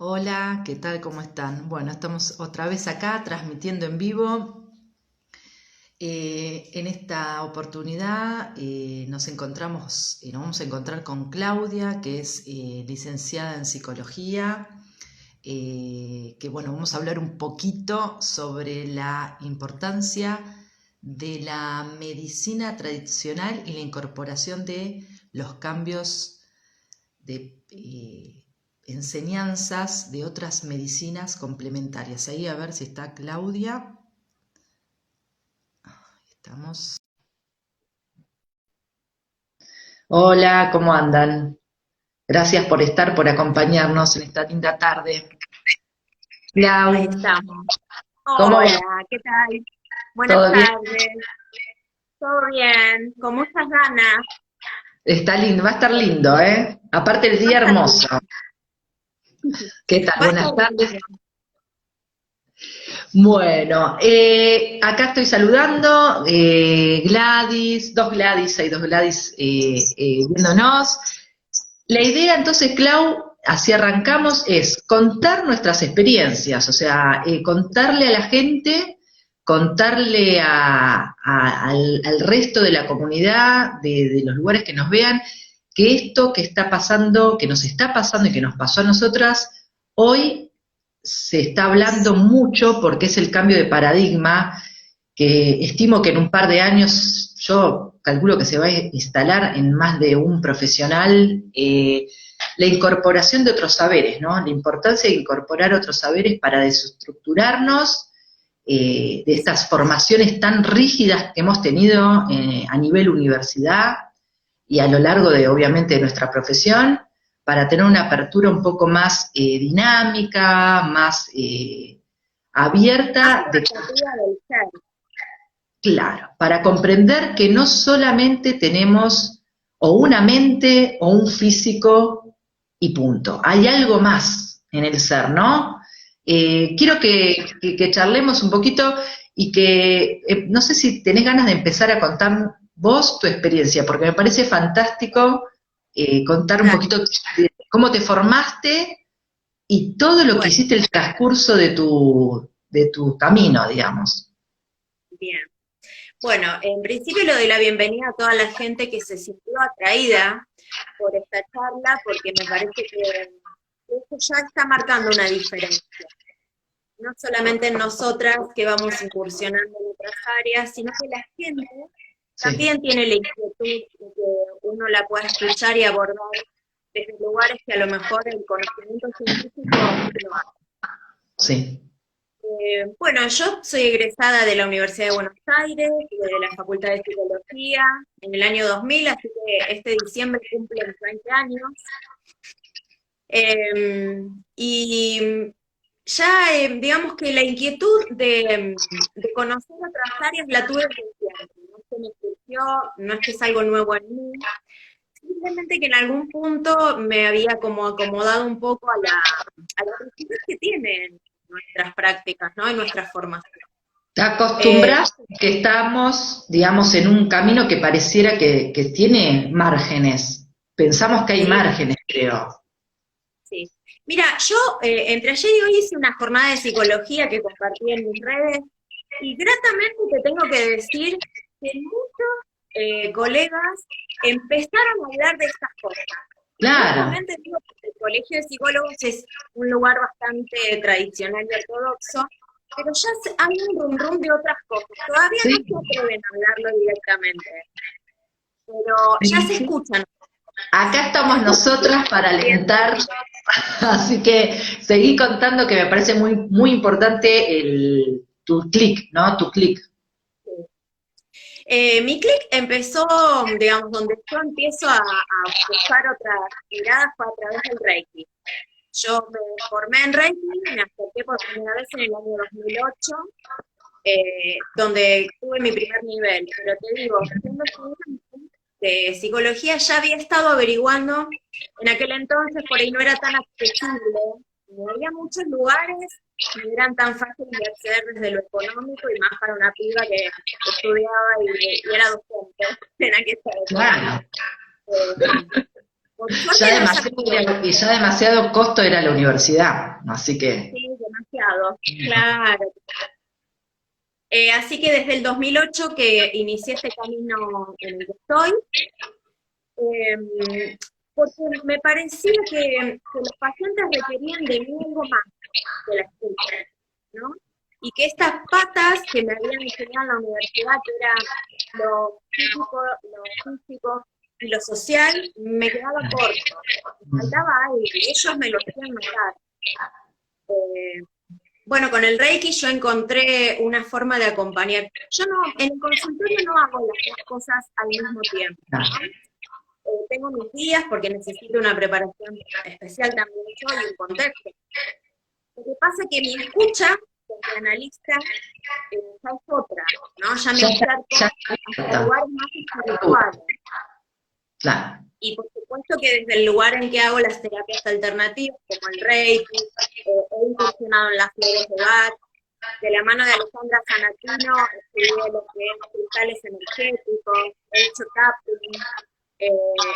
Hola, ¿qué tal? ¿Cómo están? Bueno, estamos otra vez acá transmitiendo en vivo. En esta oportunidad nos vamos a encontrar con Claudia, que es licenciada en psicología, que bueno, vamos a hablar un poquito sobre la importancia de la medicina tradicional y la incorporación de los cambios de enseñanzas de otras medicinas complementarias. Ahí a ver si está Claudia. Estamos. Hola, ¿cómo andan? Gracias por estar, por acompañarnos en esta linda tarde. Ahí Clau, estamos. ¿cómo va? Hola, ¿qué tal? Buenas ¿Todo bien? tardes. ¿Todo bien? ¿Con muchas ganas? Está lindo, va a estar lindo, ¿eh? Aparte el Va a día estar hermoso. lindo. ¿Qué tal? Va a estar Buenas tardes. lindo. Bueno, acá estoy saludando, Gladys, hay dos Gladys viéndonos. La idea entonces, Clau, así arrancamos, es contar nuestras experiencias, o sea, contarle a la gente, contarle al resto de la comunidad, de los lugares que nos vean, que esto que está pasando, que nos está pasando y que nos pasó a nosotras, hoy se está hablando mucho porque es el cambio de paradigma que estimo que en un par de años yo calculo que se va a instalar en más de un profesional la incorporación de otros saberes, ¿no? La importancia de incorporar otros saberes para desestructurarnos de estas formaciones tan rígidas que hemos tenido a nivel universidad y a lo largo de, obviamente, de nuestra profesión, para tener una apertura un poco más dinámica, más Más abierta de. equitativa del ser. Claro, para comprender que no solamente tenemos o una mente o un físico y punto. Hay algo más en el ser, ¿no? Quiero que charlemos un poquito y que, no sé si tenés ganas de empezar a contar vos tu experiencia, porque me parece fantástico contar un Dale. poquito de cómo te formaste y todo lo que Bueno, hiciste el transcurso de tu camino, digamos. bien. Bueno, en principio le doy la bienvenida a toda la gente que se sintió atraída por esta charla, porque me parece que esto ya está marcando una diferencia. No solamente en nosotras que vamos incursionando en otras áreas, sino que la gente Sí, también tiene la inquietud de que uno la pueda escuchar y abordar desde lugares que a lo mejor el conocimiento científico no hay. sí. Bueno, yo soy egresada de la Universidad de Buenos Aires, de la Facultad de Psicología, en el año 2000, así que este diciembre cumplen 20 años. Y ya, digamos que la inquietud de conocer otras áreas la tuve desde siempre. No es que me surgió, no es que es algo nuevo en mí, simplemente que en algún punto me había como acomodado un poco a la rigidez que tienen nuestras prácticas, ¿no? Y nuestra formación. Te Eh, acostumbras que estamos, digamos, en un camino que pareciera que tiene márgenes. Pensamos que hay sí, márgenes, creo. sí. Mira, yo entre ayer y hoy hice una jornada de psicología que compartí en mis redes y gratamente te tengo que decir que muchos colegas empezaron a hablar de estas cosas. Claro. Gratamente digo que el colegio de psicólogos es un lugar bastante tradicional y ortodoxo, pero ya hay un rum rum de otras cosas. Todavía no Sí, se atreven a hablarlo directamente, pero ya sí, se sí. escuchan. Acá estamos nosotras para alentar, así que seguí contando que me parece muy, muy importante tu clic, ¿no? Tu clic. Mi clic empezó, digamos, donde yo empiezo a buscar otras miradas fue a través del Reiki. Yo me formé en Reiki, me acerqué por primera vez en el año 2008, donde tuve mi primer nivel. Pero te digo, siendo estudiante de psicología ya había estado averiguando, en aquel entonces por ahí no era tan accesible, no había muchos lugares, no eran tan fáciles de acceder desde lo económico y más para una piba que estudiaba y era docente en aquella época. Claro. Eh, Por suerte no sacó. Y ya demasiado costo era la universidad, así que... Sí, demasiado, claro. Así que desde el 2008 que inicié este camino en el que estoy, porque me parecía que los pacientes requerían de mí algo más que la escucha, ¿no? Y que estas patas que me habían enseñado en la universidad, que era lo físico y lo social, me quedaba corto. Me faltaba algo, y ellos me lo hacían notar. Bueno, con el Reiki yo encontré una forma de acompañar. Yo no, en el consultorio no hago las dos cosas al mismo tiempo, ¿no? Tengo mis días porque necesito una preparación especial también yo y un contexto. Lo que pasa es que mi escucha como analista ya es otra, ¿no? Ya me acerco a lugares más espirituales. Claro. Y por supuesto que desde el lugar en que hago las terapias alternativas, como el Reiki, he incursionado en las flores de Bach, de la mano de Alejandra Sanatino, estudié lo que es cristales energéticos, he hecho tapping,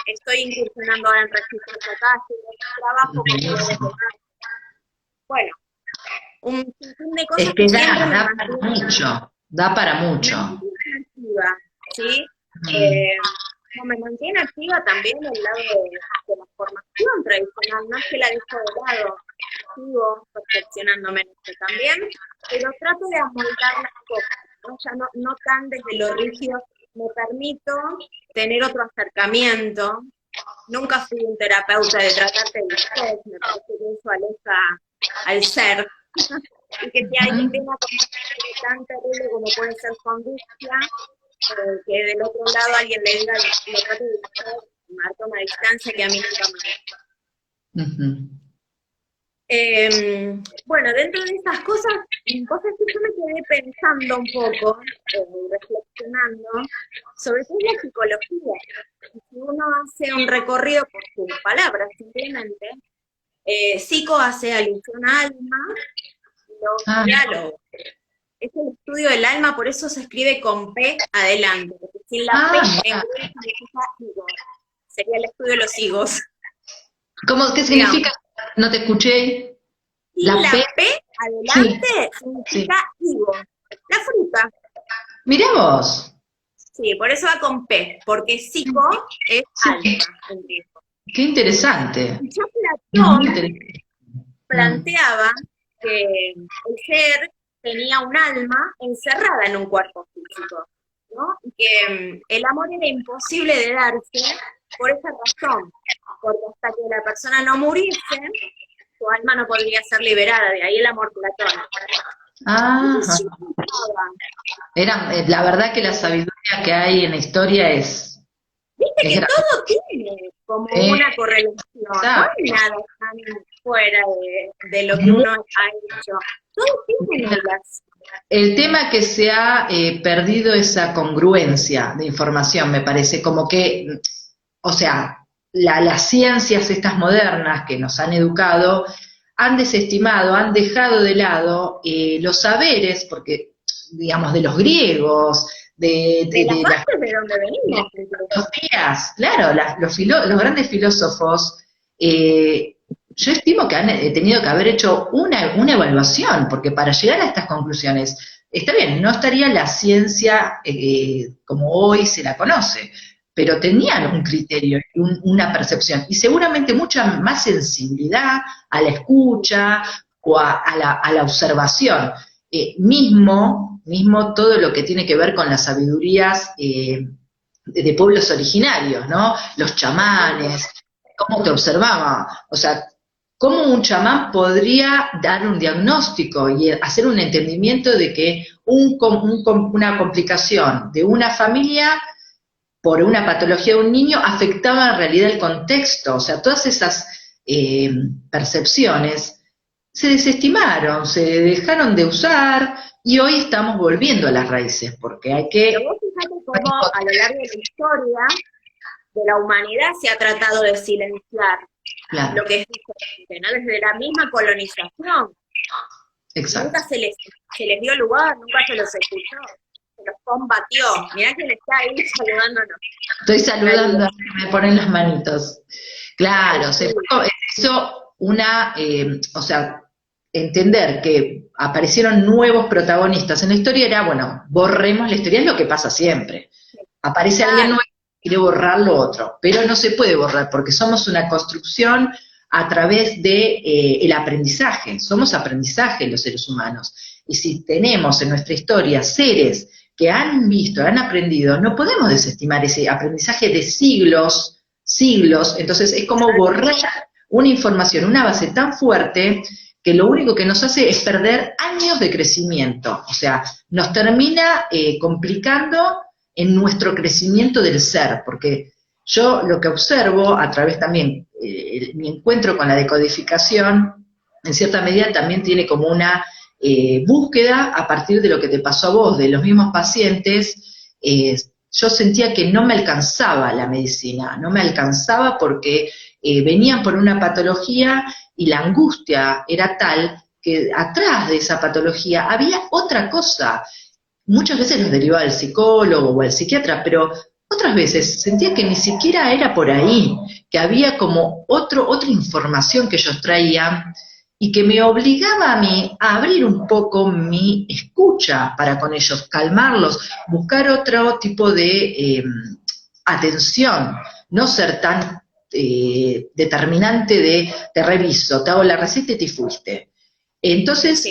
estoy incursionando ahora en registros acásicos, trabajo con flores de Bach. Bueno, un sinfín de cosas es que siempre da para mucho, da para mucho. Me mantiene activa, ¿sí? Me mantiene activa también el lado de la formación tradicional, no es que la dejo de lado, sigo perfeccionándome en esto también, pero trato de amoldar las cosas, ¿no? Ya no tan desde lo rígido, me permito tener otro acercamiento. Nunca fui un terapeuta de tratarte de usted, me parece que eso aleja al ser, y que si alguien tiene una conversación tan terrible como puede ser conductia, que del otro lado alguien le diga lo trate de usted, marca una distancia que a mí nunca me gusta. Bueno, dentro de estas cosas que yo me quedé pensando un poco, reflexionando, sobre qué es la psicología. Si uno hace un recorrido por sus palabras, simplemente, psico hace alusión a alma, los diálogos. Es el estudio del alma, por eso se escribe con P adelante, porque sin la P en inglés significa higos. Sería el estudio de los higos. ¿Qué significa? No te escuché. Y la P adelante significa higo, la fruta. Mirá vos. Sí, por eso va con P, porque psico es alma en griego. Qué interesante. Ya Platón planteaba que el ser tenía un alma encerrada en un cuerpo físico, ¿no? Y que el amor era imposible de darse por esa razón, porque hasta que la persona no muriese, su alma no podría ser liberada, de ahí el amor platónico. La verdad que la sabiduría que hay en la historia es... Viste que todo tiene como una correlación, no hay nada tan fuera de lo que uno ha hecho. Todo tiene relación. El tema que se ha perdido esa congruencia de información, me parece, como que, o sea, las ciencias estas modernas que nos han educado han desestimado, han dejado de lado los saberes, porque, digamos, de los griegos, de las partes de donde venimos. Filosofías, claro, los grandes filósofos, yo estimo que han tenido que haber hecho una evaluación, porque para llegar a estas conclusiones, está bien, no estaría la ciencia como hoy se la conoce, pero tenían un criterio, una percepción, y seguramente mucha más sensibilidad a la escucha o a la observación. Mismo todo lo que tiene que ver con las sabidurías de pueblos originarios, ¿no? Los chamanes, cómo te observaba, o sea, cómo un chamán podría dar un diagnóstico y hacer un entendimiento de que una complicación de una familia por una patología de un niño afectaba en realidad el contexto, o sea, todas esas percepciones se desestimaron, se dejaron de usar y hoy estamos volviendo a las raíces, porque hay que... Pero vos fíjate cómo a lo largo de la historia de la humanidad se ha tratado de silenciar lo que es diferente, ¿no? Desde la misma colonización. Exacto. Nunca se les dio lugar, nunca se los escuchó, se los combatió. Mirá que le está ahí saludándonos. Estoy saludando, me ponen las manitos. Claro, eso o sea, entender que aparecieron nuevos protagonistas en la historia era, bueno, borremos la historia, es lo que pasa siempre. Aparece alguien nuevo y quiere borrar lo otro, pero no se puede borrar porque somos una construcción a través de el aprendizaje, somos aprendizaje los seres humanos. Y si tenemos en nuestra historia seres que han visto, han aprendido, no podemos desestimar ese aprendizaje de siglos, entonces es como borrar una información, una base tan fuerte que lo único que nos hace es perder años de crecimiento, o sea, nos termina complicando en nuestro crecimiento del ser, porque yo lo que observo a través también, mi encuentro con la decodificación, en cierta medida también tiene como una búsqueda a partir de lo que te pasó a vos, de los mismos pacientes. Yo sentía que no me alcanzaba la medicina, no me alcanzaba porque venían por una patología y la angustia era tal que atrás de esa patología había otra cosa. Muchas veces los derivaba al psicólogo o al psiquiatra, pero otras veces sentía que ni siquiera era por ahí, que había como otra información que ellos traían y que me obligaba a mí a abrir un poco mi escucha para con ellos, calmarlos, buscar otro tipo de atención, no ser tan determinante de te reviso, te hago la receta y te fuiste. Entonces,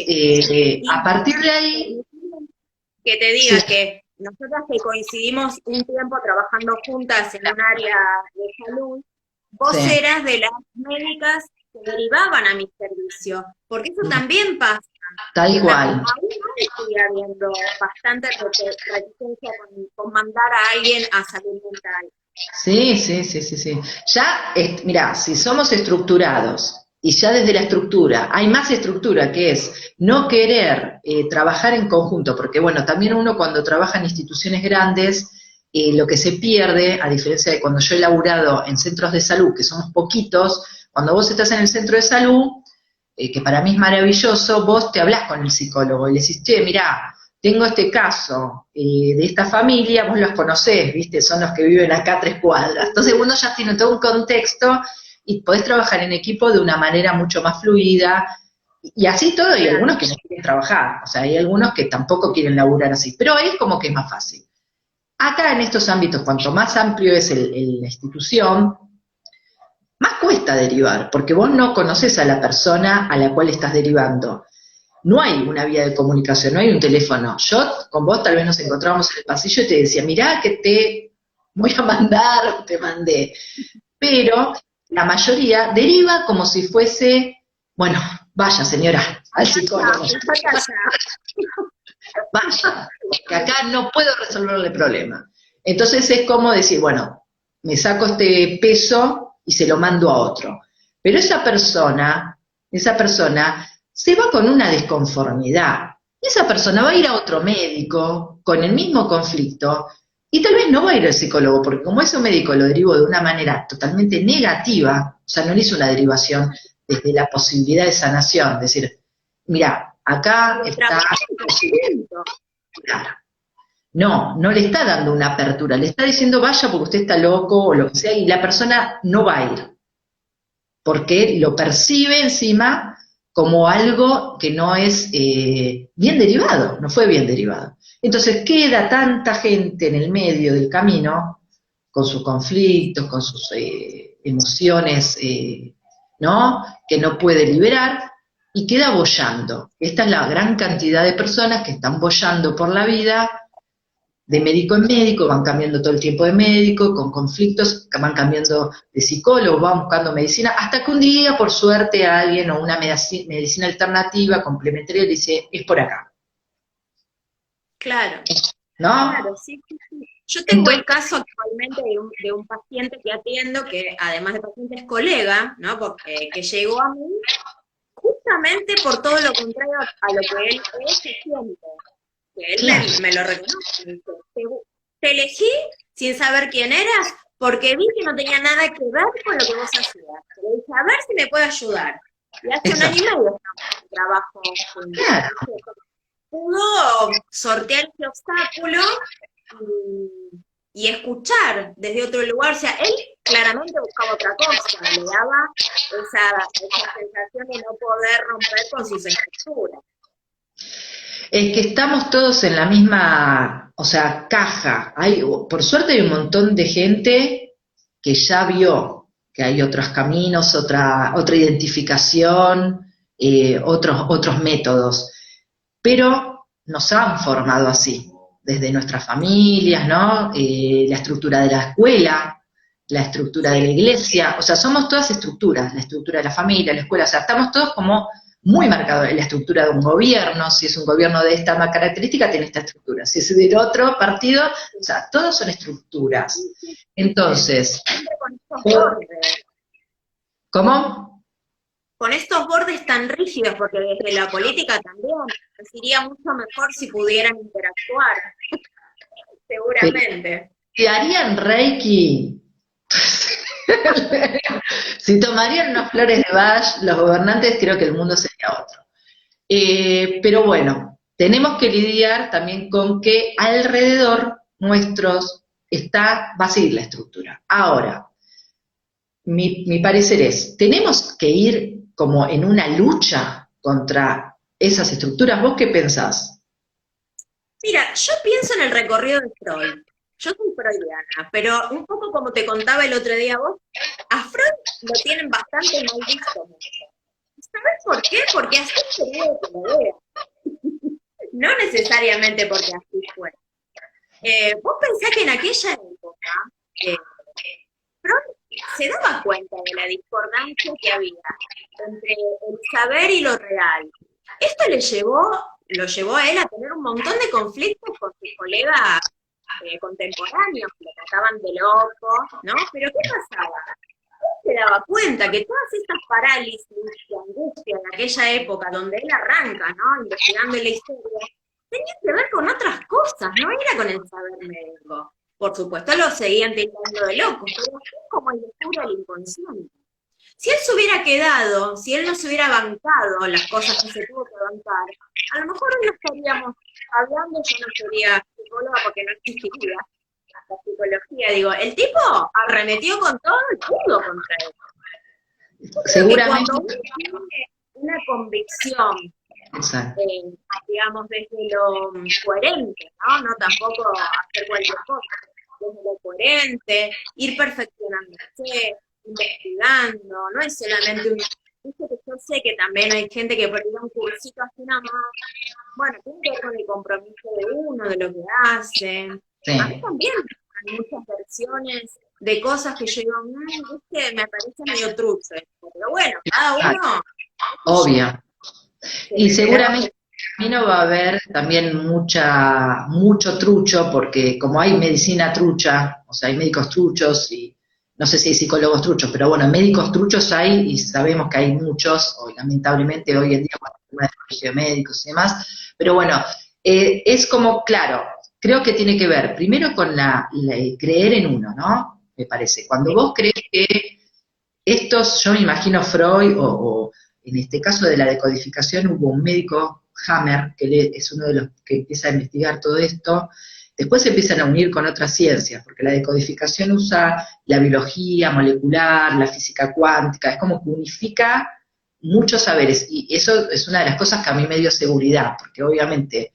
a partir de ahí... Que te diga que nosotras que coincidimos un tiempo trabajando juntas en un área de salud, vos eras de las médicas que derivaban a mi servicio, porque eso también pasa. Tal cual. Aún sigue habiendo bastante reticencia con mandar a alguien a salud mental. Sí. Ya, mira, si somos estructurados y ya desde la estructura hay más estructura que es no querer trabajar en conjunto, porque bueno, también uno cuando trabaja en instituciones grandes, lo que se pierde, a diferencia de cuando yo he laburado en centros de salud, que somos poquitos, cuando vos estás en el centro de salud, que para mí es maravilloso, vos te hablás con el psicólogo y le decís, che, mirá, tengo este caso de esta familia, vos los conocés, ¿viste? Son los que viven acá a 3 cuadras. Entonces uno ya tiene todo un contexto y podés trabajar en equipo de una manera mucho más fluida, y así todo, hay algunos que no quieren trabajar, o sea, hay algunos que tampoco quieren laburar así, pero ahí es como que es más fácil. Acá en estos ámbitos, cuanto más amplio es la institución, más cuesta derivar, porque vos no conocés a la persona a la cual estás derivando. No hay una vía de comunicación, no hay un teléfono. Yo con vos tal vez nos encontrábamos en el pasillo y te decía, mirá que te voy a mandar, te mandé. Pero la mayoría deriva como si fuese, bueno, vaya señora, al psicólogo. Vaya, que acá no puedo resolverle el problema. Entonces es como decir, bueno, me saco este peso y se lo mando a otro. Pero esa persona se va con una desconformidad. Y esa persona va a ir a otro médico con el mismo conflicto y tal vez no va a ir al psicólogo, porque como ese médico lo derivó de una manera totalmente negativa, o sea, no le hizo una derivación desde la posibilidad de sanación, es decir, mira, acá está... Claro. No le está dando una apertura, le está diciendo vaya porque usted está loco o lo que sea, y la persona no va a ir, porque lo percibe encima como algo que no es bien derivado, no fue bien derivado. Entonces queda tanta gente en el medio del camino, con sus conflictos, con sus emociones, ¿no? Que no puede liberar, y queda boyando. Esta es la gran cantidad de personas que están boyando por la vida, de médico en médico, van cambiando todo el tiempo de médico, con conflictos, van cambiando de psicólogo, van buscando medicina, hasta que un día, por suerte, alguien o una medicina alternativa, complementaria, le dice, es por acá. Claro. ¿No? Claro, sí. Yo tengo el caso actualmente de un paciente que atiendo, que además de paciente es colega, ¿no? Porque, que llegó a mí justamente por todo lo contrario a lo que él es y siente. Que él me lo reconoce. Te elegí sin saber quién eras, porque vi que no tenía nada que ver con lo que vos hacías. Pero dije, a ver si me puede ayudar. Y hace un año y medio estamos en trabajo juntos. Pudo sortear ese obstáculo y escuchar desde otro lugar. O sea, él claramente buscaba otra cosa, le daba esa sensación de no poder romper con sus estructuras. Es que estamos todos en la misma, o sea, caja. Por suerte hay un montón de gente que ya vio que hay otros caminos, otra identificación, otros métodos, pero nos han formado así, desde nuestras familias, ¿no? La estructura de la escuela, la estructura de la iglesia, o sea, somos todas estructuras, la estructura de la familia, la escuela, o sea, estamos todos como muy marcados en la estructura de un gobierno. Si es un gobierno de esta característica, tiene esta estructura, si es del otro partido, o sea, todos son estructuras. Entonces, ¿cómo? Con estos bordes tan rígidos, porque desde la política también, sería mucho mejor si pudieran interactuar, seguramente. Si harían Reiki, si tomarían unas flores de Bach, los gobernantes, creo que el mundo sería otro. Pero bueno, tenemos que lidiar también con que alrededor nuestros va a seguir la estructura. Ahora, mi parecer es, tenemos que ir como en una lucha contra esas estructuras. ¿Vos qué pensás? Mira, yo pienso en el recorrido de Freud. Yo soy freudiana, pero un poco como te contaba el otro día vos, a Freud lo tienen bastante mal visto. ¿Sabes por qué? Porque así sería que lo vea. No necesariamente porque así fue. Vos pensás que en aquella época, Freud se daba cuenta de la discordancia que había entre el saber y lo real. Esto lo llevó a él a tener un montón de conflictos con sus colegas contemporáneos, que lo trataban de loco, ¿no? Pero ¿qué pasaba? Él se daba cuenta que todas estas parálisis y angustia de aquella época, donde él arranca, ¿no? Investigando la historia, tenía que ver con otras cosas, no era con el saber médico. Por supuesto lo seguían tildando de loco, pero así como el descubre el inconsciente. Si él se hubiera quedado, si él no se hubiera bancado las cosas que se tuvo que bancar, a lo mejor hoy no estaríamos hablando, yo no sería psicóloga porque no existiría la psicología. Digo, el tipo arremetió con todo y pudo contra él. Seguramente. Cuando uno tiene una convicción, digamos, desde lo coherente, ¿no? No tampoco hacer cualquier cosa, desde lo coherente, ir perfeccionándose, investigando, no es solamente un... Yo sé que también hay gente que perdió un cursito así nada más. Bueno, tiene que ver con el compromiso de uno, de lo que hace. Sí. A mí también hay muchas versiones de cosas que yo digo, es que me parece medio trucho, pero bueno, cada uno... Obvio. Y seguramente en el camino va a haber también mucho trucho, porque como hay medicina trucha, o sea, hay médicos truchos y no sé si hay psicólogos truchos, pero bueno, médicos truchos hay y sabemos que hay muchos, lamentablemente hoy en día con el colegio de médicos y demás, pero bueno, es como, claro, creo que tiene que ver primero con creer en uno, ¿no? Me parece, cuando vos crees que yo me imagino Freud o en este caso de la decodificación hubo un médico, Hammer, que es uno de los que empieza a investigar todo esto. Después se empiezan a unir con otras ciencias, porque la decodificación usa la biología molecular, la física cuántica, es como que unifica muchos saberes, y eso es una de las cosas que a mí me dio seguridad, porque obviamente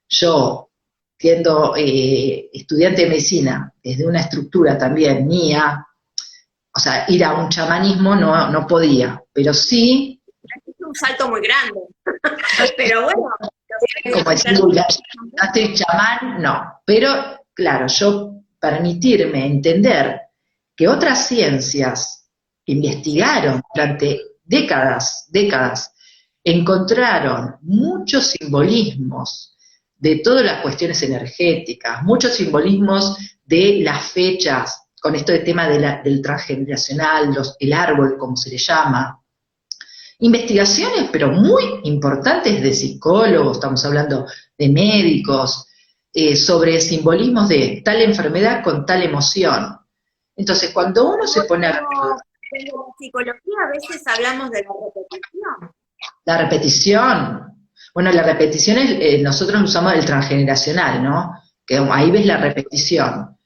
yo, siendo estudiante de medicina, desde una estructura también mía, o sea, ir a un chamanismo no podía, pero sí... Es un salto muy grande, pero bueno... Como decir, no estoy chamán, no. Pero, claro, yo permitirme entender que otras ciencias investigaron durante décadas, encontraron muchos simbolismos de todas las cuestiones energéticas, muchos simbolismos de las fechas, con esto de tema del transgeneracional, el árbol, como se le llama. Investigaciones, pero muy importantes de psicólogos, estamos hablando de médicos, sobre simbolismos de tal enfermedad con tal emoción. Entonces, cuando uno se pone a... En la psicología a veces hablamos de la repetición. La repetición. Bueno, la repetición nosotros usamos el transgeneracional, ¿no? Que ahí ves la repetición.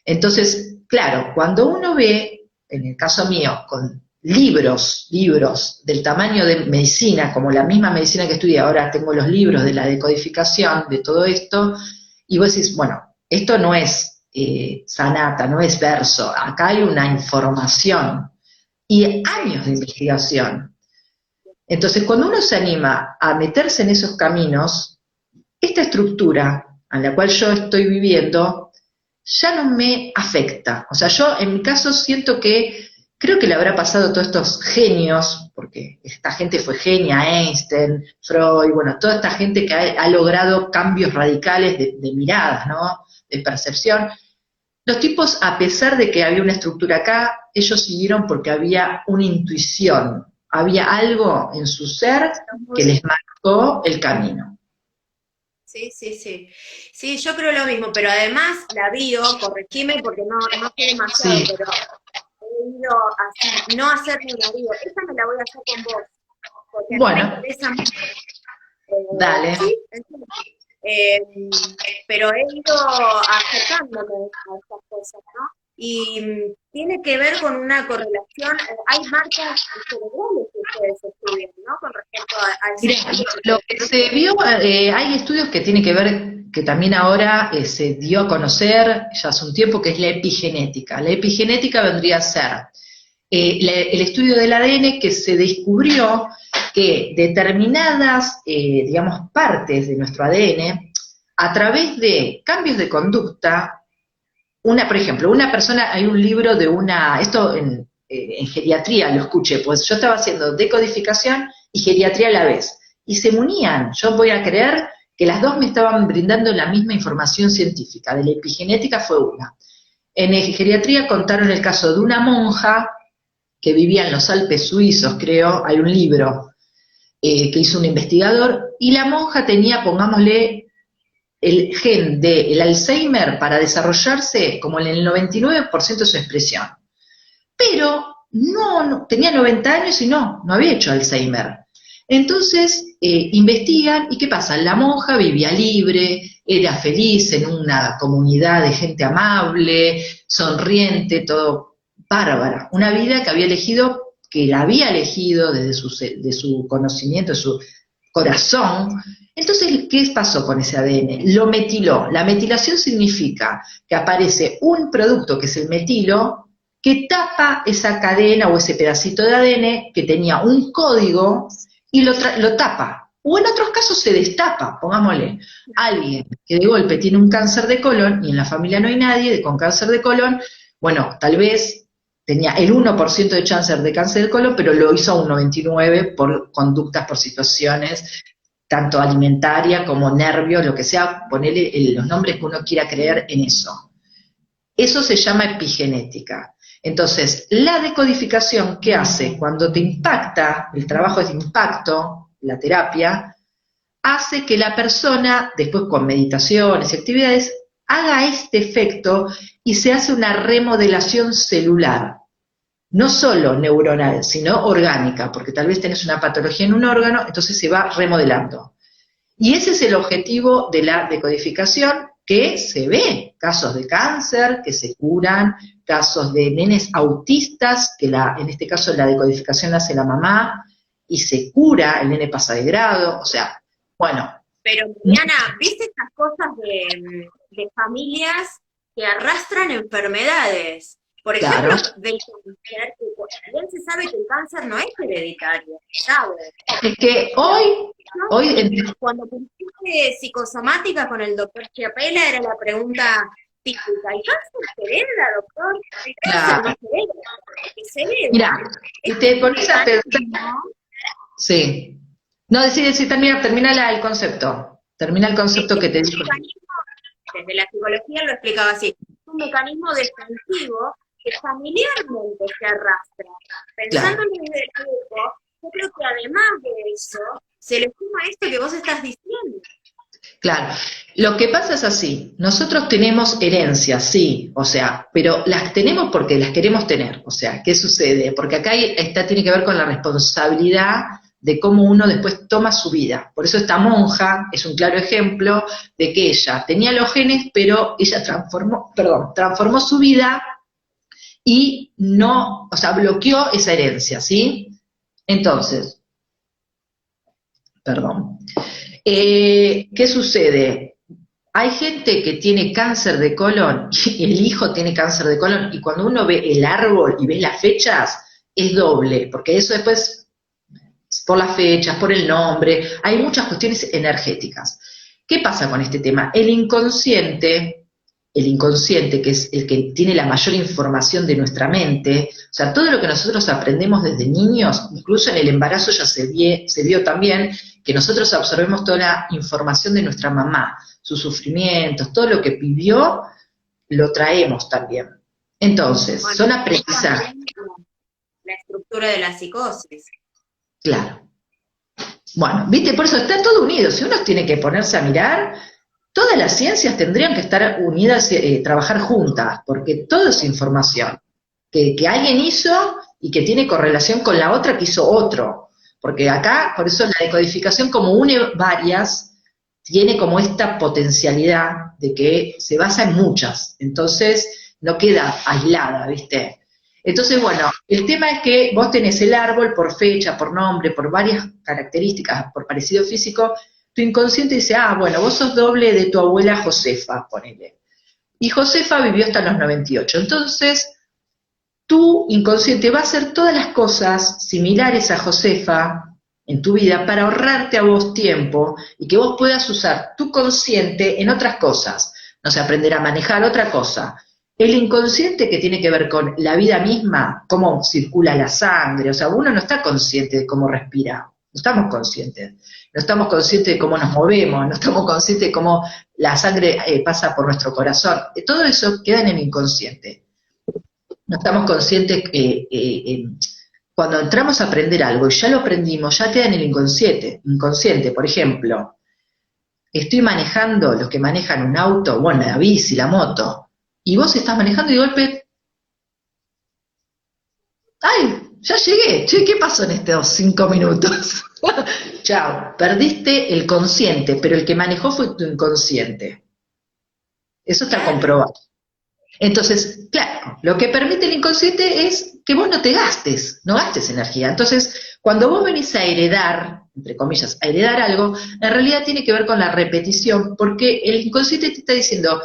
Entonces, claro, cuando uno ve, en el caso mío, con libros del tamaño de medicina, como la misma medicina que estudié, ahora tengo los libros de la decodificación de todo esto, y vos decís, bueno, esto no es sanata, no es verso, acá hay una información y años de investigación. Entonces, cuando uno se anima a meterse en esos caminos, esta estructura a la cual yo estoy viviendo ya no me afecta. O sea, yo en mi caso siento que, creo que le habrá pasado a todos estos genios, porque esta gente fue genia, Einstein, Freud, bueno, toda esta gente que ha logrado cambios radicales de miradas, ¿no? De percepción. Los tipos, a pesar de que había una estructura acá, ellos siguieron porque había una intuición, había algo en su ser que les marcó el camino. Sí, sí, sí. Sí, yo creo lo mismo, pero además la bio, corregime porque no sé demasiado, Sí. pero he ido así, no hacerme una bio. Esa me la voy a hacer con vos, porque a mí me Bueno, interesa mucho. dale. Sí, pero he ido acercándome a estas cosas, ¿no? Y tiene que ver con una correlación, hay marcas cerebrales que ustedes estudian, ¿no? Con respecto a ese Mira, lo que se vio, hay estudios que tienen que ver, que también ahora se dio a conocer ya hace un tiempo, que es la epigenética. La epigenética vendría a ser el estudio del ADN, que se descubrió que determinadas, digamos, partes de nuestro ADN, a través de cambios de conducta, por ejemplo, una persona, hay un libro de esto en geriatría lo escuché, pues yo estaba haciendo decodificación y geriatría a la vez, y se unían. Yo voy a creer que las dos me estaban brindando la misma información científica, de la epigenética fue una. En geriatría contaron el caso de una monja que vivía en los Alpes suizos, creo, hay un libro que hizo un investigador, y la monja tenía, pongámosle, el gen del Alzheimer para desarrollarse como en el 99% de su expresión. Pero no, tenía 90 años y no había hecho Alzheimer. Entonces investigan, ¿y qué pasa? La monja vivía libre, era feliz en una comunidad de gente amable, sonriente, todo bárbara. Una vida que había elegido, que la había elegido desde de su conocimiento, de su corazón. Entonces, ¿qué pasó con ese ADN? Lo metiló. La metilación significa que aparece un producto, que es el metilo, que tapa esa cadena o ese pedacito de ADN que tenía un código y lo tapa. O en otros casos se destapa, pongámosle, alguien que de golpe tiene un cáncer de colon y en la familia no hay nadie con cáncer de colon, bueno, tal vez tenía el 1% de chance de cáncer de colon, pero lo hizo a un 99% por conductas, por situaciones, tanto alimentaria como nervios, lo que sea, ponerle los nombres que uno quiera creer en eso. Eso se llama epigenética. Entonces, la decodificación, ¿qué hace? Cuando te impacta, el trabajo es de impacto, la terapia, hace que la persona, después con meditaciones y actividades, haga este efecto y se hace una remodelación celular. No solo neuronal, sino orgánica, porque tal vez tenés una patología en un órgano, entonces se va remodelando. Y ese es el objetivo de la decodificación, que se ve casos de cáncer que se curan, casos de nenes autistas, que en este caso la decodificación la hace la mamá, y se cura, el nene pasa de grado, o sea, bueno. Pero, Mariana, ¿viste estas cosas de familias que arrastran enfermedades? Por ejemplo, Claro. del cáncer, que bien se sabe que el cáncer no es hereditario, ¿sabes? Es que hoy cuando pusiste psicosomática con el doctor Chiapella era la pregunta típica, ¿el cáncer se hereda, doctor? El cáncer no se hereda, Mira, y te pones a pensar, sí. No, decir, termina el concepto. Termina el concepto que te dijo. Desde la psicología lo explicaba así. Es un mecanismo defensivo que familiarmente se arrastra. Pensando en el grupo, yo creo que además de eso, se le suma esto que vos estás diciendo. Claro, lo que pasa es así, nosotros tenemos herencias, sí, o sea, pero las tenemos porque las queremos tener, o sea, ¿qué sucede? Porque acá tiene que ver con la responsabilidad de cómo uno después toma su vida. Por eso esta monja es un claro ejemplo de que ella tenía los genes, pero ella transformó su vida y no, o sea, bloqueó esa herencia, ¿sí? Entonces, perdón. ¿Qué sucede? Hay gente que tiene cáncer de colon y el hijo tiene cáncer de colon y cuando uno ve el árbol y ve las fechas, es doble, porque eso después, por las fechas, por el nombre, hay muchas cuestiones energéticas. ¿Qué pasa con este tema? El inconsciente, que es el que tiene la mayor información de nuestra mente, o sea, todo lo que nosotros aprendemos desde niños, incluso en el embarazo ya se vio también, que nosotros absorbemos toda la información de nuestra mamá, sus sufrimientos, todo lo que vivió, lo traemos también. Entonces, Bueno, son aprendizajes. la estructura de la psicosis. Claro. Bueno, viste, por eso está todo unido. Si uno tiene que ponerse a mirar, todas las ciencias tendrían que estar unidas, trabajar juntas, porque todo es información que alguien hizo y que tiene correlación con la otra que hizo otro. Porque acá, por eso la decodificación como une varias, tiene como esta potencialidad de que se basa en muchas, entonces no queda aislada, ¿viste? Entonces, bueno, el tema es que vos tenés el árbol por fecha, por nombre, por varias características, por parecido físico, tu inconsciente dice, bueno, vos sos doble de tu abuela Josefa, ponele. Y Josefa vivió hasta los 98, entonces tu inconsciente va a hacer todas las cosas similares a Josefa en tu vida para ahorrarte a vos tiempo y que vos puedas usar tu consciente en otras cosas. No sé, aprender a manejar otra cosa. El inconsciente que tiene que ver con la vida misma, cómo circula la sangre, o sea, uno no está consciente de cómo respira, no estamos conscientes. No estamos conscientes de cómo nos movemos, no estamos conscientes de cómo la sangre pasa por nuestro corazón. Todo eso queda en el inconsciente. No estamos conscientes cuando entramos a aprender algo y ya lo aprendimos, ya queda en el inconsciente. Por ejemplo, estoy manejando, los que manejan un auto, bueno, la bici, la moto, y vos estás manejando y de golpe, ¡ay! Ya llegué, che, ¿qué pasó en estos 5 minutos? Chao, perdiste el consciente, pero el que manejó fue tu inconsciente. Eso está comprobado. Entonces, claro, lo que permite el inconsciente es que vos no gastes energía. Entonces, cuando vos venís a heredar, entre comillas, a heredar algo, en realidad tiene que ver con la repetición, porque el inconsciente te está diciendo,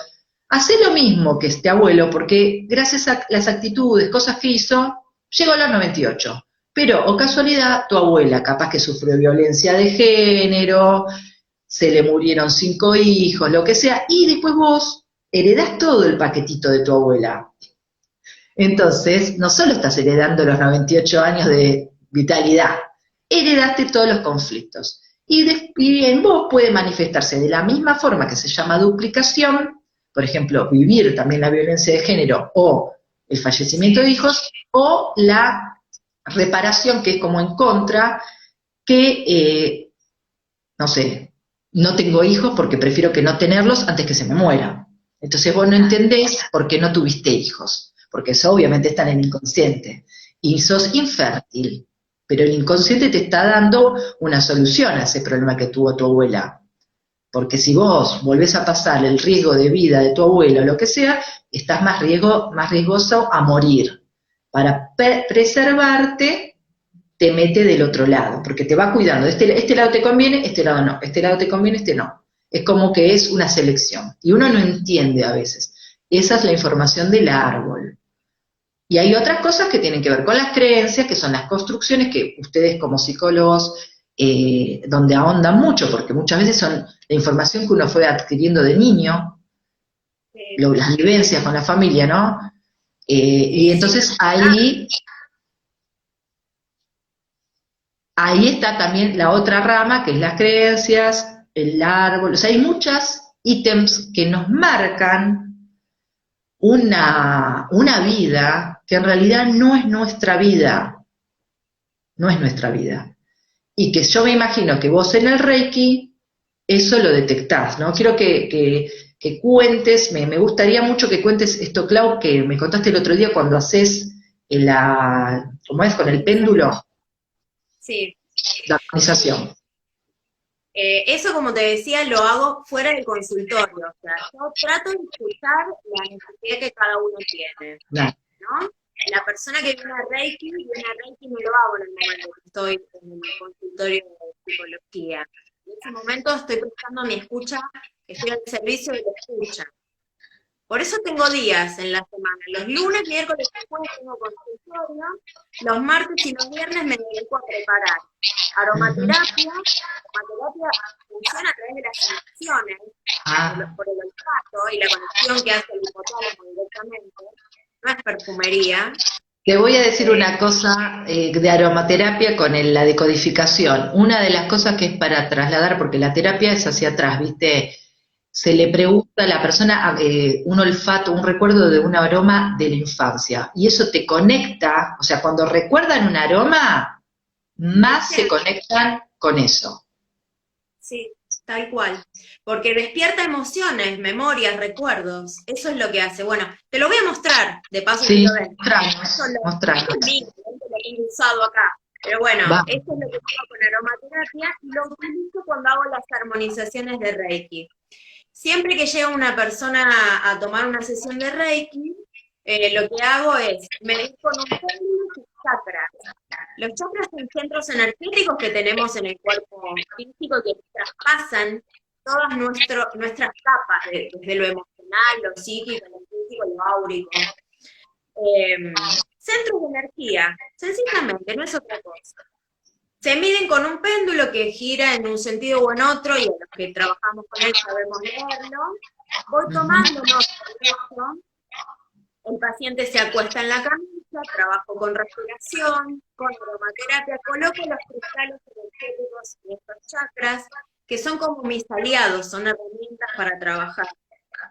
hacé lo mismo que este abuelo, porque gracias a las actitudes, cosas que hizo, llegó a los 98. Pero, o casualidad, tu abuela capaz que sufrió violencia de género, se le murieron 5 hijos, lo que sea, y después vos heredás todo el paquetito de tu abuela. Entonces, no solo estás heredando los 98 años de vitalidad, heredaste todos los conflictos. Y en vos puede manifestarse de la misma forma que se llama duplicación, por ejemplo, vivir también la violencia de género o el fallecimiento de hijos, o la reparación, que es como en contra, que, no sé, no tengo hijos porque prefiero que no tenerlos antes que se me muera. Entonces vos no entendés por qué no tuviste hijos, porque eso obviamente está en el inconsciente. Y sos infértil, pero el inconsciente te está dando una solución a ese problema que tuvo tu abuela. Porque si vos volvés a pasar el riesgo de vida de tu abuela o lo que sea, estás más riesgoso a morir. Para preservarte, te mete del otro lado, porque te va cuidando. Este lado te conviene, este lado no. Este lado te conviene, este no. Es como que es una selección. Y uno no entiende a veces. Esa es la información del árbol. Y hay otras cosas que tienen que ver con las creencias, que son las construcciones que ustedes como psicólogos, donde ahondan mucho, porque muchas veces son la información que uno fue adquiriendo de niño, las vivencias con la familia, ¿no? Y entonces ahí está también la otra rama, que es las creencias, el árbol, o sea, hay muchos ítems que nos marcan una vida que en realidad no es nuestra vida, no es nuestra vida. Y que yo me imagino que vos en el Reiki eso lo detectás, ¿no? Quiero que cuentes, me gustaría mucho que cuentes esto, Clau, que me contaste el otro día cuando haces ¿cómo es? Con el péndulo. Sí. La organización. Eso, como te decía, lo hago fuera del consultorio. O sea, yo trato de escuchar la necesidad que cada uno tiene, ¿no? la persona que viene a Reiki no lo hago en el momento que estoy en el consultorio de psicología. En ese momento estoy prestando mi escucha, estoy al servicio de la escucha. Por eso tengo días en la semana. Los lunes, miércoles y jueves tengo consultorio. Los martes y los viernes me dedico a preparar aromaterapia. Aromaterapia funciona a través de las emociones, por el olfato y la conexión que hace el hipotálamo directamente. No es perfumería. Te voy a decir una cosa de aromaterapia con la decodificación. Una de las cosas que es para trasladar, porque la terapia es hacia atrás, ¿viste? Se le pregunta a la persona un olfato, un recuerdo de un aroma de la infancia. Y eso te conecta, o sea, cuando recuerdan un aroma, más se conectan con eso. Sí, tal cual. Porque despierta emociones, memorias, recuerdos. Eso es lo que hace. Bueno, te lo voy a mostrar, de paso que lo ves. Mostramos. Esto es mío, lo he usado acá. Pero bueno, esto es lo que hago con aromaterapia y lo utilizo cuando hago las armonizaciones de Reiki. Siempre que llega una persona a tomar una sesión de Reiki, lo que hago es medir con un péndulo sus chakras. Los chakras son centros energéticos que tenemos en el cuerpo físico que traspasan todas nuestras capas, desde lo emocional, lo psíquico, lo físico, lo áurico. Centros de energía, sencillamente, no es otra cosa. Se miden con un péndulo que gira en un sentido o en otro, y a los que trabajamos con él sabemos leerlo. Voy tomando notas de eso. El paciente se acuesta en la camilla, trabajo con respiración, con aromaterapia, coloco los cristales energéticos en estos chakras, que son como mis aliados, son herramientas para trabajar.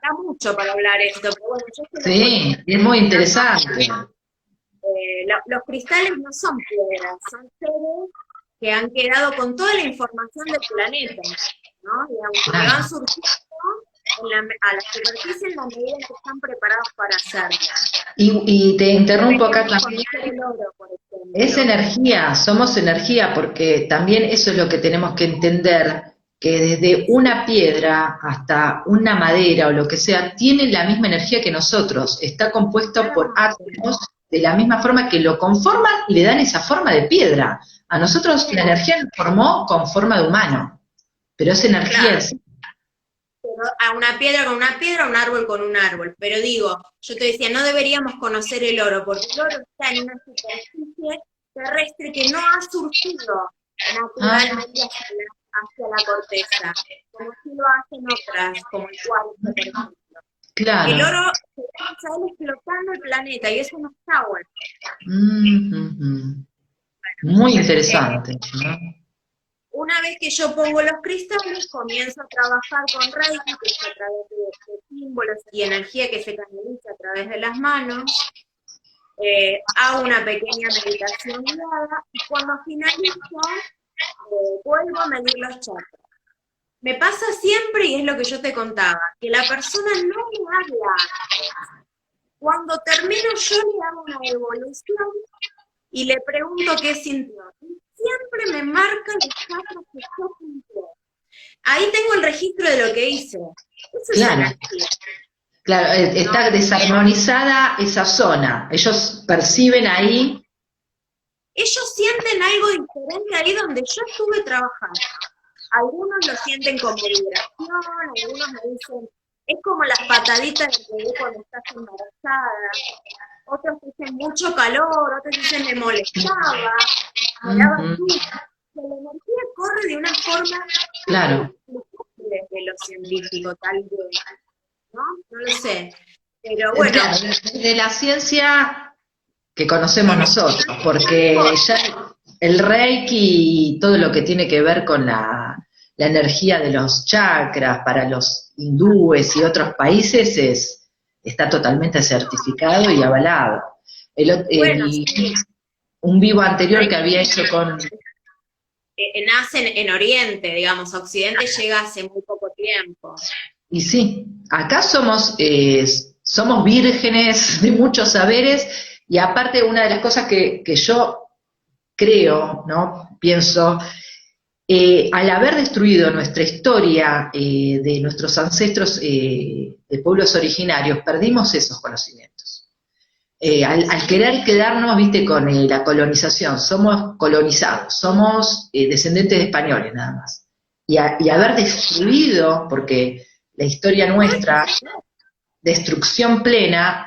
Da mucho para hablar esto, pero bueno, sí, es muy interesante. Los cristales no son piedras, son seres que han quedado con toda la información del planeta, ¿no? Digamos, que van surgiendo a la superficie en la medida en que están preparados para hacerlo. Y te interrumpo acá también. Es energía, somos energía, porque también eso es lo que tenemos que entender, que desde una piedra hasta una madera o lo que sea, tiene la misma energía que nosotros, está compuesto por átomos de la misma forma que lo conforman y le dan esa forma de piedra. A nosotros la energía nos formó con forma de humano, pero es energía. A una piedra con una piedra, a un árbol con un árbol. Pero digo, yo te decía, no deberíamos conocer el oro, porque el oro está en una superficie terrestre que no ha surgido naturalmente hacia la corteza, como si lo hacen otras, como el cuarzo, por ejemplo. Claro. El oro se pasa a él explotando el planeta, y eso no está bueno. Muy interesante, ¿no? Una vez que yo pongo los cristales, comienzo a trabajar con Reiki, que es a través de símbolos y energía que se canaliza a través de las manos. Hago una pequeña meditación guiada, y cuando finalizo, vuelvo a medir los chakras. Me pasa siempre, y es lo que yo te contaba, que la persona no me habla. Cuando termino, yo le hago una evolución y le pregunto qué sintió. Siempre me marca los chakras que yo sintió. Ahí tengo el registro de lo que hice. Eso claro. Es energía. Claro, está desarmonizada esa zona. Ellos perciben ahí. Ellos sienten algo diferente ahí donde yo estuve trabajando. Algunos lo sienten como vibración, algunos me dicen, es como las pataditas del bebé cuando estás embarazada. Otros dicen mucho calor, otros dicen me molestaba, me daba susto. La energía corre de una forma claro. Desde lo científico, tal vez, ¿no? No lo sé. Pero bueno. Claro, de la ciencia que conocemos nosotros, porque ya el Reiki y todo lo que tiene que ver con la energía de los chakras para los hindúes y otros países está totalmente certificado y avalado. Un vivo anterior que había hecho con... Nacen en Oriente, digamos, Occidente llega hace muy poco tiempo. Y sí, acá somos vírgenes de muchos saberes, y aparte una de las cosas que yo creo, ¿no? Pienso, al haber destruido nuestra historia de nuestros ancestros de pueblos originarios, perdimos esos conocimientos. Al querer quedarnos, viste, con la colonización, somos colonizados, somos descendientes de españoles nada más. Y haber destruido, porque la historia nuestra, destrucción plena,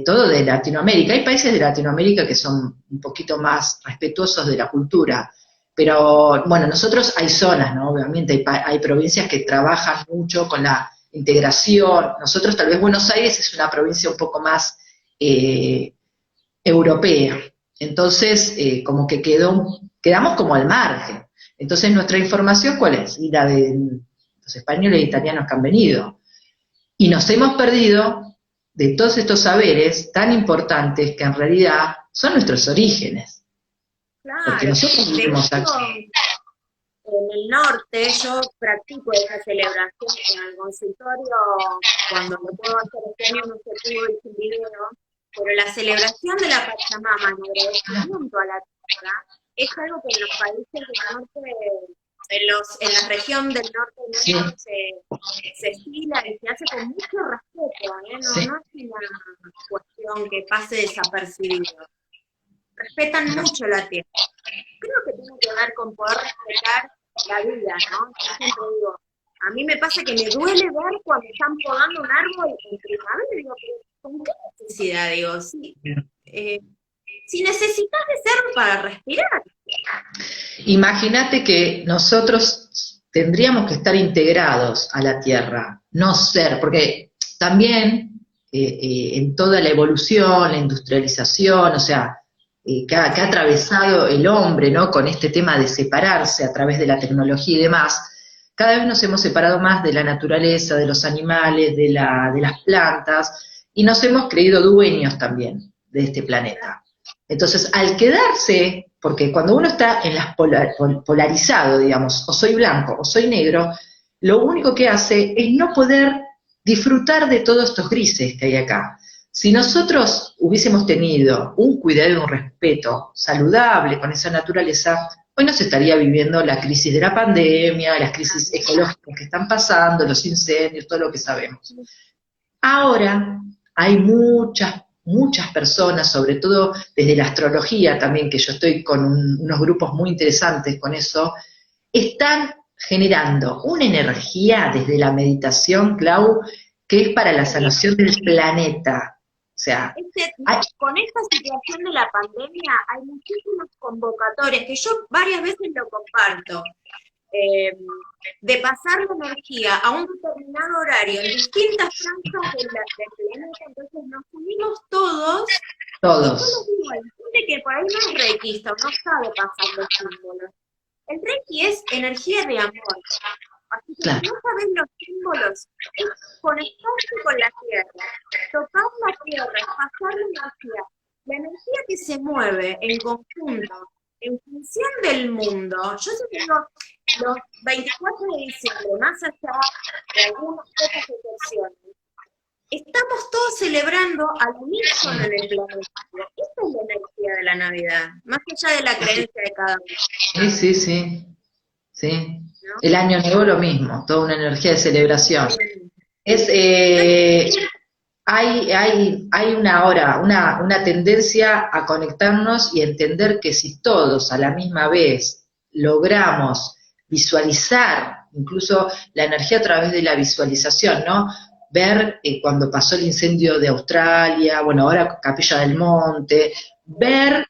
todo de Latinoamérica. Hay países de Latinoamérica que son un poquito más respetuosos de la cultura, pero bueno, nosotros hay zonas, ¿no? Obviamente hay provincias que trabajan mucho con la integración. Nosotros tal vez Buenos Aires es una provincia un poco más europea. Entonces, como que quedamos como al margen. Entonces, nuestra información, ¿cuál es? Y la de los españoles e italianos que han venido. Y nos hemos perdido de todos estos saberes tan importantes que en realidad son nuestros orígenes. Claro. Porque nosotros vivimos aquí. En el norte yo practico esa celebración en el consultorio, cuando lo puedo hacer este año no se pudo ir sin video, pero la celebración de la Pachamama en agradecimiento a la tierra es algo que en los países del norte, en la región del norte Sí. se estila y se hace con mucho respeto, ¿eh? Sí. No es una cuestión que pase desapercibido. Respetan mucho la tierra. Creo que tiene que ver con poder respetar la vida, ¿no? Yo siempre digo, a mí me pasa que me duele ver cuando están podando un árbol en primavera, digo, pero ¿con qué necesidad? Digo, si necesitas de ser para respirar. Imagínate que nosotros tendríamos que estar integrados a la Tierra, no ser, porque también en toda la evolución, la industrialización, o sea, que ha atravesado el hombre, ¿no? Con este tema de separarse a través de la tecnología y demás, cada vez nos hemos separado más de la naturaleza, de los animales, de las plantas, y nos hemos creído dueños también de este planeta. Entonces, al quedarse, porque cuando uno está en las polarizado, digamos, o soy blanco o soy negro, lo único que hace es no poder disfrutar de todos estos grises que hay acá. Si nosotros hubiésemos tenido un cuidado y un respeto saludable con esa naturaleza, hoy no se estaría viviendo la crisis de la pandemia, las crisis ecológicas que están pasando, los incendios, todo lo que sabemos. Ahora hay muchas personas, sobre todo desde la astrología también, que yo estoy con unos grupos muy interesantes con eso, están generando una energía desde la meditación, Clau, que es para la sanación del planeta. O sea, con esta situación de la pandemia hay muchísimas convocatorias, que yo varias veces lo comparto, de pasar la energía a un determinado horario en distintas franjas del planeta. Entonces nos unimos todos. Y yo les digo a la gente que por ahí no es reikista o no sabe pasar los símbolos. El reiki es energía de amor. Así que si no sabes los símbolos, es conectarse con la tierra, tocar la tierra, pasar la energía que se mueve en conjunto, en función del mundo. Yo siempre digo, los 24 de diciembre, más allá de algunas pocas excepciones, estamos todos celebrando al unísono en el planeta. Esta es la energía de la Navidad, más allá de la creencia de cada uno. Sí. ¿No? El año nuevo lo mismo, toda una energía de celebración. Hay una tendencia a conectarnos y entender que si todos a la misma vez logramos visualizar, incluso la energía a través de la visualización, ¿no? Ver cuando pasó el incendio de Australia, bueno, ahora Capilla del Monte, ver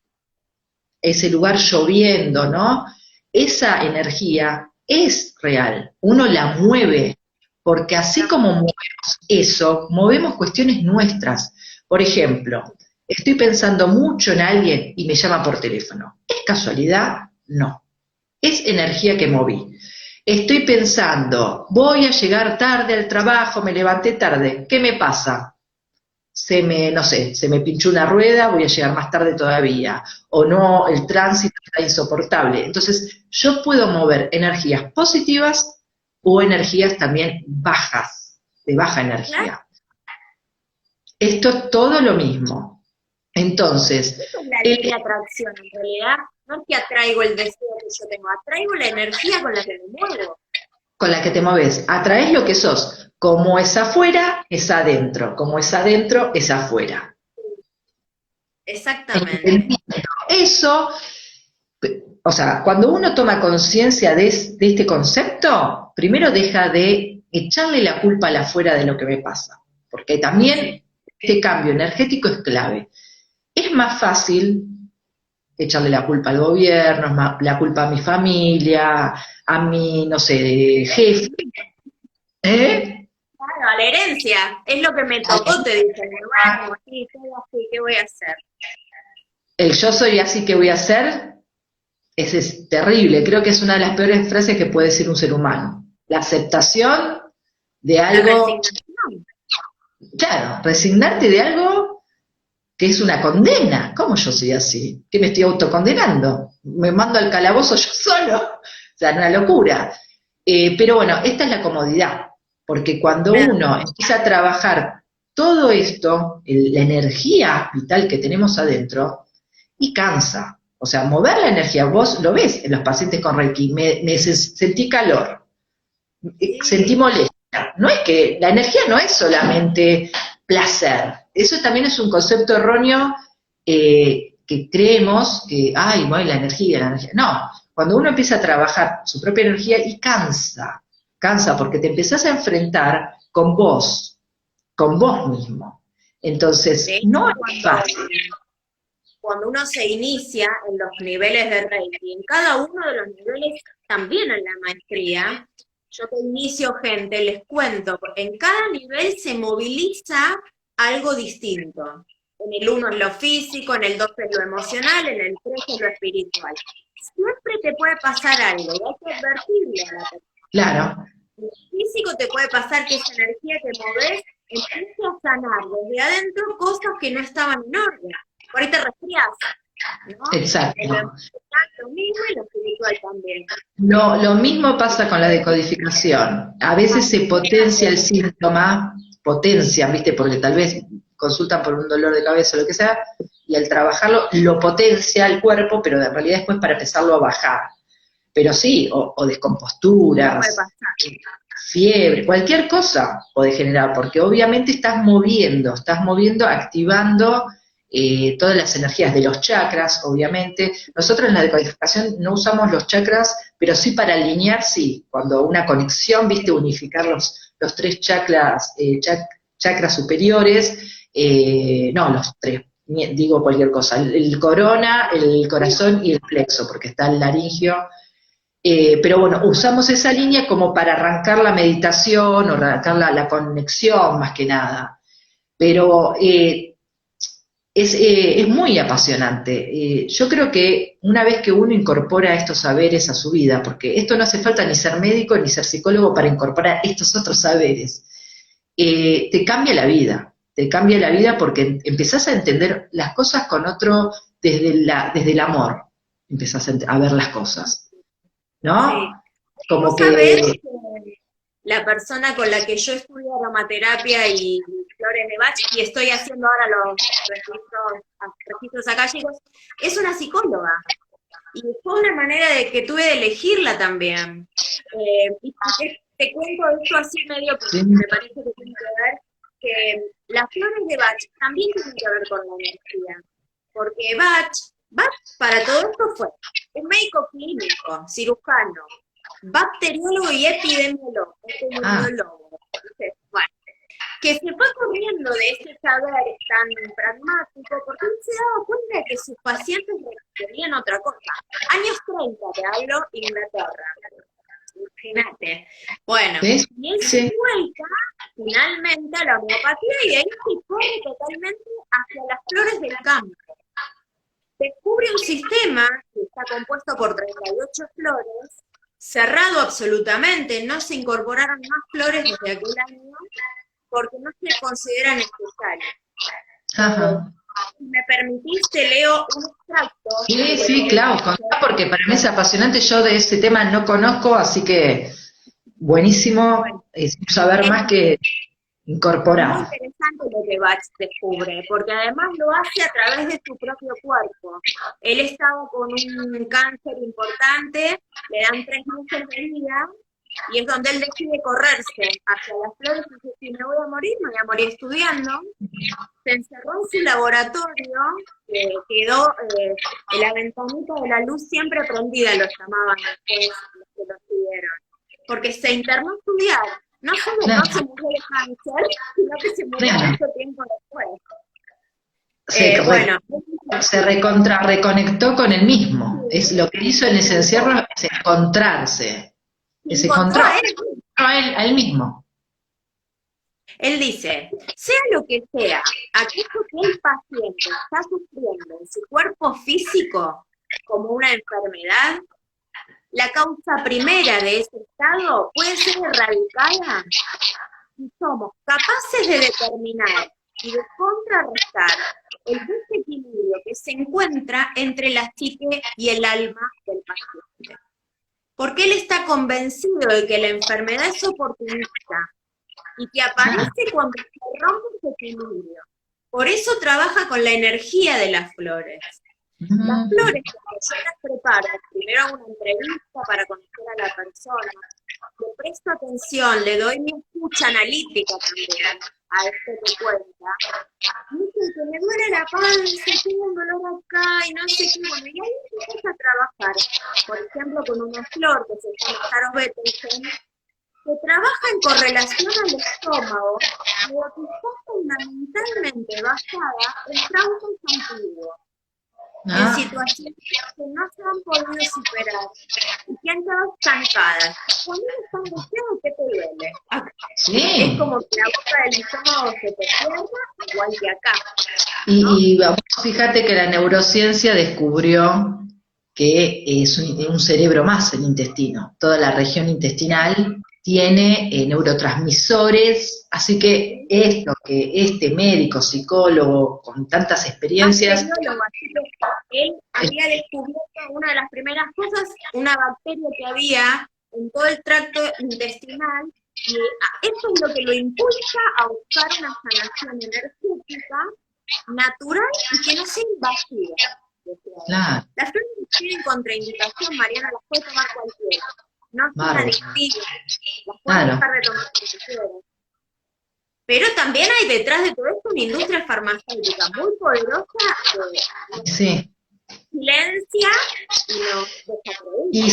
ese lugar lloviendo, ¿no? Esa energía es real, uno la mueve, porque así como movemos eso, movemos cuestiones nuestras. Por ejemplo, estoy pensando mucho en alguien y me llama por teléfono. ¿Es casualidad? No. Es energía que moví. Estoy pensando, voy a llegar tarde al trabajo, me levanté tarde. ¿Qué me pasa? Se me pinchó una rueda, voy a llegar más tarde todavía, o no, el tránsito está insoportable. Entonces, yo puedo mover energías positivas o energías también bajas, de baja energía. Esto es todo lo mismo. Entonces, eso es la ley de atracción, en realidad, no es que atraigo el deseo que yo tengo, atraigo la energía con la que me muevo. Con la que te mueves, atraes lo que sos. Como es afuera, es adentro. Como es adentro, es afuera. Exactamente. Eso, o sea, cuando uno toma conciencia de este concepto, primero deja de echarle la culpa a la afuera de lo que me pasa, porque también este cambio energético es clave. Es más fácil echarle la culpa al gobierno, la culpa a mi familia, a mi, no sé, jefe, ¿eh? Claro, a la herencia, es lo que me tocó, te dicen, bueno, sí, todo así, ¿qué voy a hacer? El yo soy así que voy a hacer, ese es terrible, creo que es una de las peores frases que puede decir un ser humano. La aceptación de La algo, resignación. claro, resignarte de algo que es una condena. ¿Cómo yo soy así? ¿Qué me estoy autocondenando? Me mando al calabozo yo solo. O sea, una locura. Pero bueno, esta es la comodidad, porque cuando Claro. uno empieza a trabajar todo esto, la energía vital que tenemos adentro, y cansa. O sea, mover la energía, vos lo ves en los pacientes con Reiki, sentí calor, sentí Sí. molestia. No es que, la energía no es solamente placer, eso también es un concepto erróneo que creemos que, ay, bueno, la energía. No, cuando uno empieza a trabajar su propia energía y cansa porque te empezás a enfrentar con vos mismo. De Entonces, hecho, no es fácil. cuando uno se inicia en los niveles de Reiki, en cada uno de los niveles, también en la maestría, yo que inicio gente, les cuento, porque en cada nivel se moviliza algo distinto. En el 1 es lo físico, en el 2 es lo emocional, en el 3 es lo espiritual. Siempre te puede pasar algo, y hay que advertirle a la persona. Claro, En el físico te puede pasar que esa energía que movés empiece a sanar desde adentro cosas que no estaban en orden. Por ahí te resfrías, ¿no? exacto. En lo emocional lo mismo y lo espiritual también. Lo mismo pasa con la decodificación. A veces se potencia el síntoma, potencian, ¿viste? Porque tal vez consultan por un dolor de cabeza o lo que sea, y al trabajarlo lo potencia el cuerpo, pero en realidad después para empezarlo a bajar. Pero sí, o Puede descomposturas, pasar. fiebre, cualquier cosa puede generar, porque obviamente estás moviendo, activando todas las energías de los chakras, obviamente. Nosotros en la decodificación no usamos los chakras, pero sí para alinear, sí, cuando una conexión, viste, unificar los tres chakras, chakras superiores, no, los tres, digo cualquier cosa, el corona, el corazón y el plexo, porque está el laringio. Pero bueno, usamos esa línea como para arrancar la meditación o arrancar la conexión más que nada. Pero es muy apasionante. Yo creo que una vez que uno incorpora estos saberes a su vida, porque esto no hace falta ni ser médico ni ser psicólogo para incorporar estos otros saberes, te cambia la vida porque empezás a entender las cosas con otro desde el amor, empezás a ver las cosas. ¿No? Sí. Como Vos que, sabés que la persona con la que yo estudié aromaterapia y flores de Bach, y estoy haciendo ahora los registros acálicos, es una psicóloga. Y fue una manera de que tuve de elegirla también. Y te cuento esto así medio porque sí, me parece que tiene que ver que las flores de Bach también tienen que ver con la energía. Porque Bach para todo esto fue un médico clínico, cirujano, bacteriólogo y ah, epidemiólogo. Bueno, que se fue corriendo de ese saber tan pragmático porque él se daba cuenta de que sus pacientes querían otra cosa. Años 30 te hablo, Inglaterra. Imagínate. Bueno, ¿ves? y él se Sí, vuelca finalmente a la homeopatía y ahí se corre totalmente hacia las flores del campo. Descubre un sistema que está compuesto por 38 flores, cerrado absolutamente, no se incorporaron más flores desde aquel año porque no se considera necesario. ajá. Si me permitiste, leo un extracto. Sí, sí, claro, contá porque para mí es apasionante, yo de ese tema no conozco, así que Bueno, buenísimo saber es más que muy incorporar. interesante lo que Bach descubre, porque además lo hace a través de su propio cuerpo. Él estaba con un cáncer importante, le dan 3 meses de vida, y es donde él decide correrse hacia las flores y dice, si me voy a morir estudiando. Se encerró en su laboratorio, quedó la ventanita de la luz siempre prendida, lo llamaban después los que lo siguieron, porque se internó a estudiar. No solo no se murió de cáncer, sino que se murió mucho tiempo después. Se reconectó con él mismo. Es lo que hizo en ese encierro, es encontrarse. Se encontró a él mismo. Él dice, sea lo que sea, aquello que el paciente está sufriendo en su cuerpo físico como una enfermedad, la causa primera de ese estado puede ser erradicada si somos capaces de determinar y de contrarrestar el desequilibrio que se encuentra entre la psique y el alma del paciente. Porque él está convencido de que la enfermedad es oportunista y que aparece cuando se rompe ese equilibrio. Por eso trabaja con la energía de las flores. Las flores, cuando yo las preparo, primero hago una entrevista para conocer a la persona, le presto atención, le doy mi escucha analítica también a esto que cuenta. Dice que me duele la panza, tengo un dolor acá y no sé qué, bueno, y ahí empiezas a trabajar, por ejemplo, con una flor que se llama Starobettensen, que trabaja en correlación al estómago, pero que está fundamentalmente basada en traumas antiguos. En situaciones que no se han podido superar y que han quedado estancadas. Cuando uno está angustiado, ¿qué te duele? Sí. Es como que la boca del estómago se te cierra, igual que acá. ¿No? Y fíjate que la neurociencia descubrió que es un cerebro más el intestino. Toda la región intestinal tiene neurotransmisores, así que esto que este médico, psicólogo, con tantas experiencias... Él había descubierto una de las primeras cosas, una bacteria que había en todo el tracto intestinal, y eso es lo que lo impulsa a buscar una sanación energética, natural y que no sea invasiva. Claro. Las flores tienen contraindicación, Mariana, las puede tomar cualquiera. No son adictivas, las pueden dejar de tomar si quieran. Pero también hay detrás de todo esto una industria farmacéutica muy poderosa que silencia y nos desacredita. Y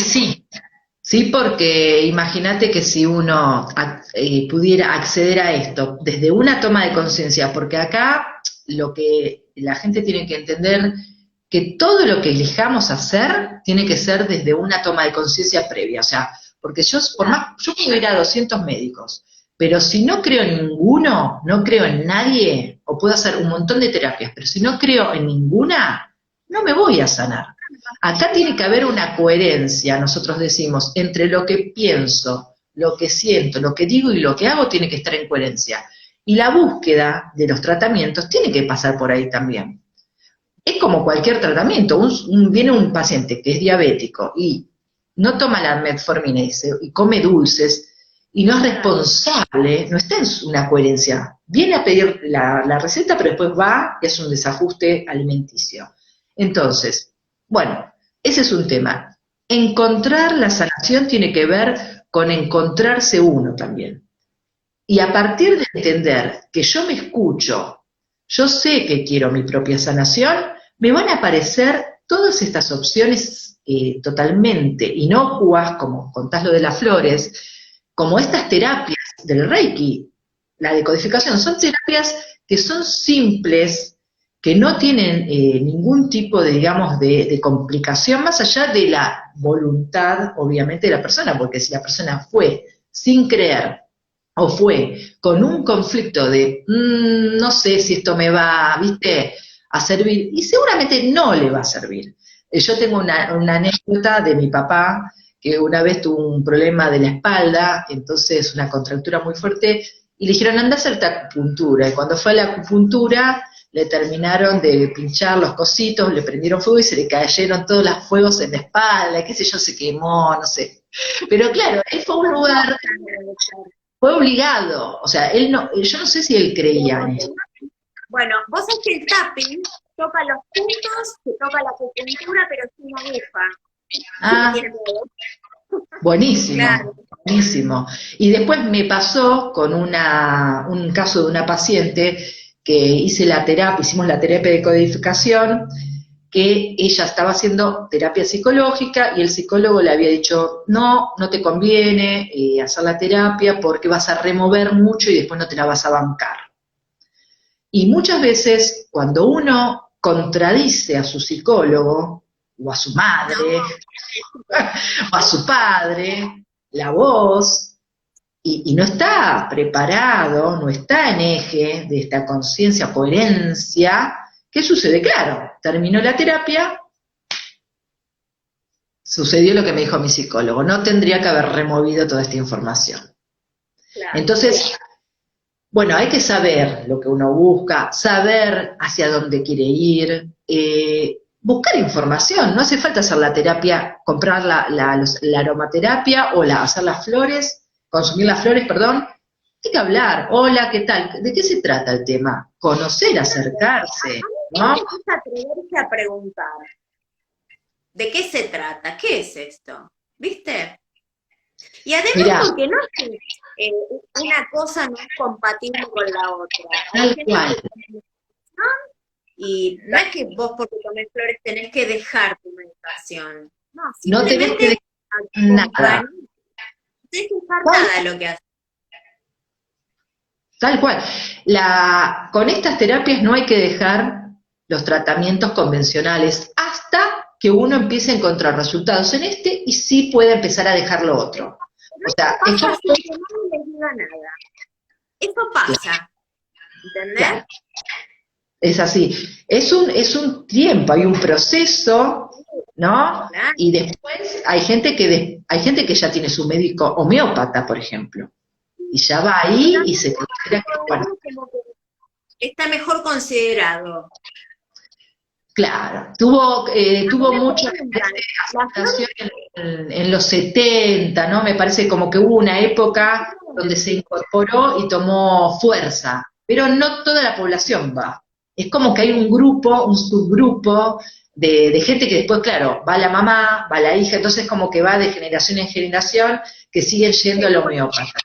sí, porque imagínate que si uno pudiera acceder a esto desde una toma de conciencia, porque acá lo que la gente tiene que entender que todo lo que elijamos hacer tiene que ser desde una toma de conciencia previa, o sea, porque yo puedo ir a 200 médicos, pero si no creo en ninguno, no creo en nadie, o puedo hacer un montón de terapias, pero si no creo en ninguna, no me voy a sanar. Acá tiene que haber una coherencia, nosotros decimos, entre lo que pienso, lo que siento, lo que digo y lo que hago tiene que estar en coherencia. Y la búsqueda de los tratamientos tiene que pasar por ahí también. Es como cualquier tratamiento, viene un paciente que es diabético y no toma la metformina y come dulces y no es responsable, no está en una coherencia. Viene a pedir la receta, pero después va y hace un desajuste alimenticio. Entonces, bueno, ese es un tema. Encontrar la sanación tiene que ver con encontrarse uno también. Y a partir de entender que yo me escucho, yo sé que quiero mi propia sanación, me van a aparecer todas estas opciones totalmente inocuas, como contás lo de las flores, como estas terapias del Reiki, la decodificación, son terapias que son simples, que no tienen ningún tipo de, digamos, de complicación, más allá de la voluntad, obviamente, de la persona, porque si la persona fue sin creer, o fue con un conflicto de, no sé si esto me va, viste, a servir, y seguramente no le va a servir. Yo tengo una anécdota de mi papá, que una vez tuvo un problema de la espalda, entonces una contractura muy fuerte, y le dijeron, anda a hacerte acupuntura, y cuando fue a la acupuntura, le terminaron de pinchar los cositos, le prendieron fuego y se le cayeron todos los fuegos en la espalda, qué sé yo, se quemó, no sé. Pero claro, él fue a un lugar, fue obligado, o sea, él no, yo no sé si él creía en eso. Bueno, vos sabés que el tapping toca los puntos, se toca la acupuntura, pero sin aguja. Ah, buenísimo. Claro. buenísimo. Y después me pasó con un caso de una paciente que hicimos la terapia de codificación, que ella estaba haciendo terapia psicológica y el psicólogo le había dicho, no, no te conviene hacer la terapia porque vas a remover mucho y después no te la vas a bancar. Y muchas veces cuando uno contradice a su psicólogo, o a su madre, o a su padre, la voz, y no está preparado, no está en eje de esta conciencia, coherencia, ¿qué sucede? Claro, terminó la terapia, sucedió lo que me dijo mi psicólogo, no tendría que haber removido toda esta información. Claro. Entonces, bueno, hay que saber lo que uno busca, saber hacia dónde quiere ir, buscar información, no hace falta hacer la terapia, comprar la aromaterapia o hacer las flores, consumir las flores, perdón. Hay que hablar, hola, ¿qué tal? ¿De qué se trata el tema? Conocer, acercarse, ¿no? Hay que atreverse a preguntar, ¿de qué se trata? ¿Qué es esto? ¿Viste? Y además Mirá, porque no es que una cosa no es compatible con la otra. Hay tal gente cual, que tiene meditación y no es que vos porque tomés flores tenés que dejar tu meditación. No, no tenés que simplemente dejar nada, acompañar. No tenés que dejar tal, nada de lo que haces. tal cual. Con estas terapias no hay que dejar los tratamientos convencionales hasta que uno empiece a encontrar resultados en este y sí pueda empezar a dejar lo otro. Pero O eso sea, pasa sin que nadie les diga nada. Eso pasa, ¿entendés? claro, es así. Es un tiempo, hay un proceso, ¿no? Claro. Y después hay gente que ya tiene su médico homeópata, por ejemplo, y ya va Pero ahí y también se considera que, bueno, como que está mejor considerado. claro, tuvo Me mucha preguntan, ¿las aceptación en los 70, ¿no? Me parece como que hubo una época donde se incorporó y tomó fuerza, pero no toda la población va. Es como que hay un grupo, un subgrupo de gente que después, claro, va la mamá, va la hija, entonces como que va de generación en generación que siguen yendo al homeópata.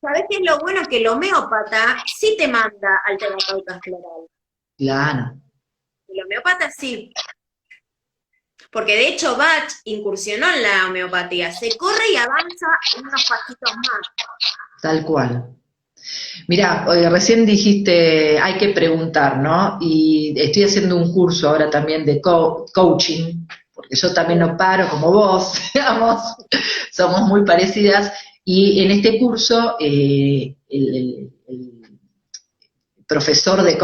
¿sabés qué es lo bueno? Que el homeópata sí te manda al terapeuta floral. Claro, El homeópata sí. Porque de hecho Bach incursionó en la homeopatía. Se corre y avanza unos pasitos más. tal cual. Mira, recién dijiste, hay que preguntar, ¿no? Y estoy haciendo un curso ahora también de coaching, porque yo también no paro como vos, digamos, somos muy parecidas, y en este curso el profesor de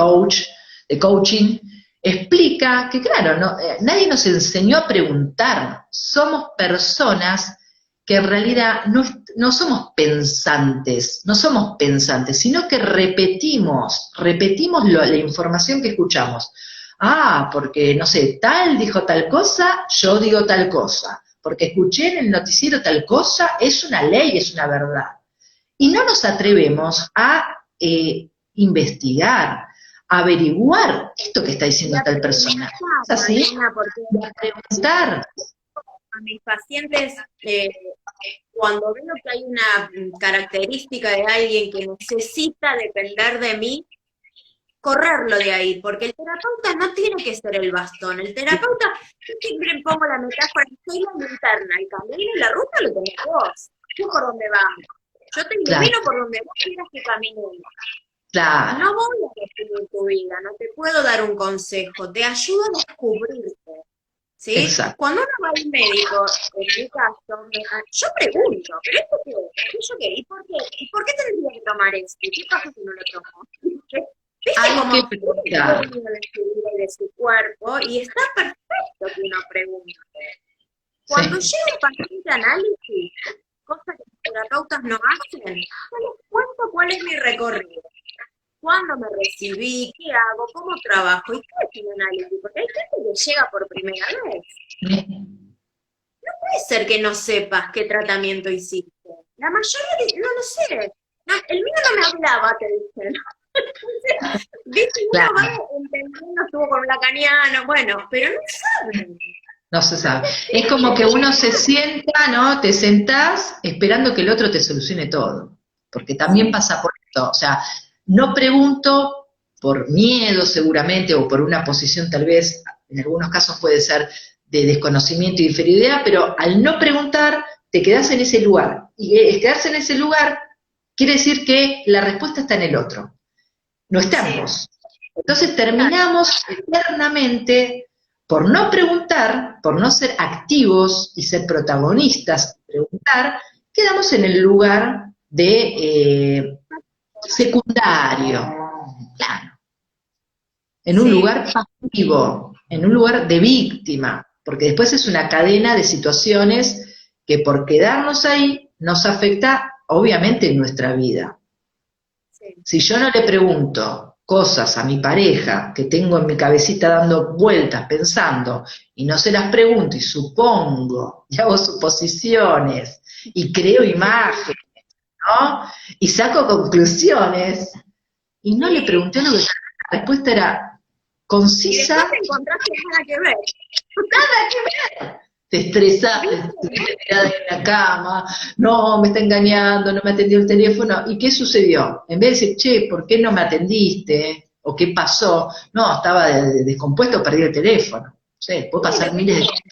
coaching, explica que, claro, nadie nos enseñó a preguntar, somos personas que en realidad no somos pensantes, sino que repetimos la información que escuchamos. Ah, porque, no sé, tal dijo tal cosa, yo digo tal cosa. Porque escuché en el noticiero tal cosa, es una ley, es una verdad. Y no nos atrevemos a investigar, a averiguar esto que está diciendo tal persona. ¿Es así? Mariana, porque A preguntar. a mis pacientes, cuando veo que hay una característica de alguien que necesita depender de mí, correrlo de ahí, porque el terapeuta no tiene que ser el bastón. El terapeuta, yo siempre pongo la metáfora, soy la linterna, el camino y la ruta lo tenés vos. Yo por dónde vamos. Yo te ilumino Claro, por donde vos quieras que caminemos. claro, No voy a definir tu vida, no te puedo dar un consejo, te ayudo a descubrirte. ¿Sí? exacto. Cuando uno va al médico, en mi caso, yo pregunto, ¿pero esto qué es? ¿Aquello qué? ¿Y por qué tendría que tomar esto? ¿Y qué pasa si no lo tomo? ¿Viste? Hay Como que uno es preguntar. dueño de su vida y de su cuerpo, y está perfecto que uno pregunte. Cuando Sí, llega un paciente a análisis, cosa que los terapeutas no hacen, yo les cuento cuál es mi recorrido. ¿Cuándo me recibí? ¿Qué hago? ¿Cómo trabajo? ¿Y qué es un análisis? Porque hay gente que llega por primera vez. Puede ser que no sepas qué tratamiento hiciste. La mayoría no lo sé. No, el mío no me hablaba, te dicen. Entonces, ¿viste? Uno claro, va entendiendo, estuvo con un lacaniano, bueno, pero no saben. no se sabe. Es como que uno se sienta, ¿no? Te sentás esperando que el otro te solucione todo, porque también pasa por esto. O sea, no pregunto por miedo seguramente, o por una posición tal vez, en algunos casos puede ser de desconocimiento y inferioridad, pero al no preguntar, te quedás en ese lugar. Y el quedarse en ese lugar quiere decir que la respuesta está en el otro, no está en vos. Entonces terminamos eternamente por no preguntar, por no ser activos y ser protagonistas, preguntar, quedamos en el lugar de secundario, claro, en un lugar pasivo, en un lugar de víctima, porque después es una cadena de situaciones que por quedarnos ahí nos afecta obviamente en nuestra vida. Si yo no le pregunto cosas a mi pareja que tengo en mi cabecita dando vueltas, pensando, y no se las pregunto y supongo, y hago suposiciones, y creo imágenes, ¿no? Y saco conclusiones, y no le pregunté lo que la respuesta era concisa. Y después te encontraste nada que ver. Nada que ver. Te estresaste, te tirada en la cama, no, me está engañando, no me atendió el teléfono. ¿Y qué sucedió? En vez de decir, che, ¿por qué no me atendiste? ¿O qué pasó? No, estaba descompuesto, perdí el teléfono. Sí, puede pasar miles de cosas.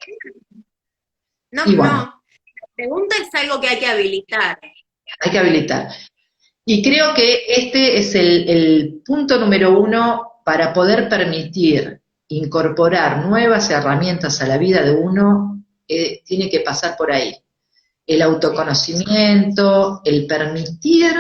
No, y bueno, no. La pregunta es algo que hay que habilitar. Hay que habilitar. Y creo que este es el punto número 1 para poder permitir incorporar nuevas herramientas a la vida de uno. Tiene que pasar por ahí. El autoconocimiento, el permitir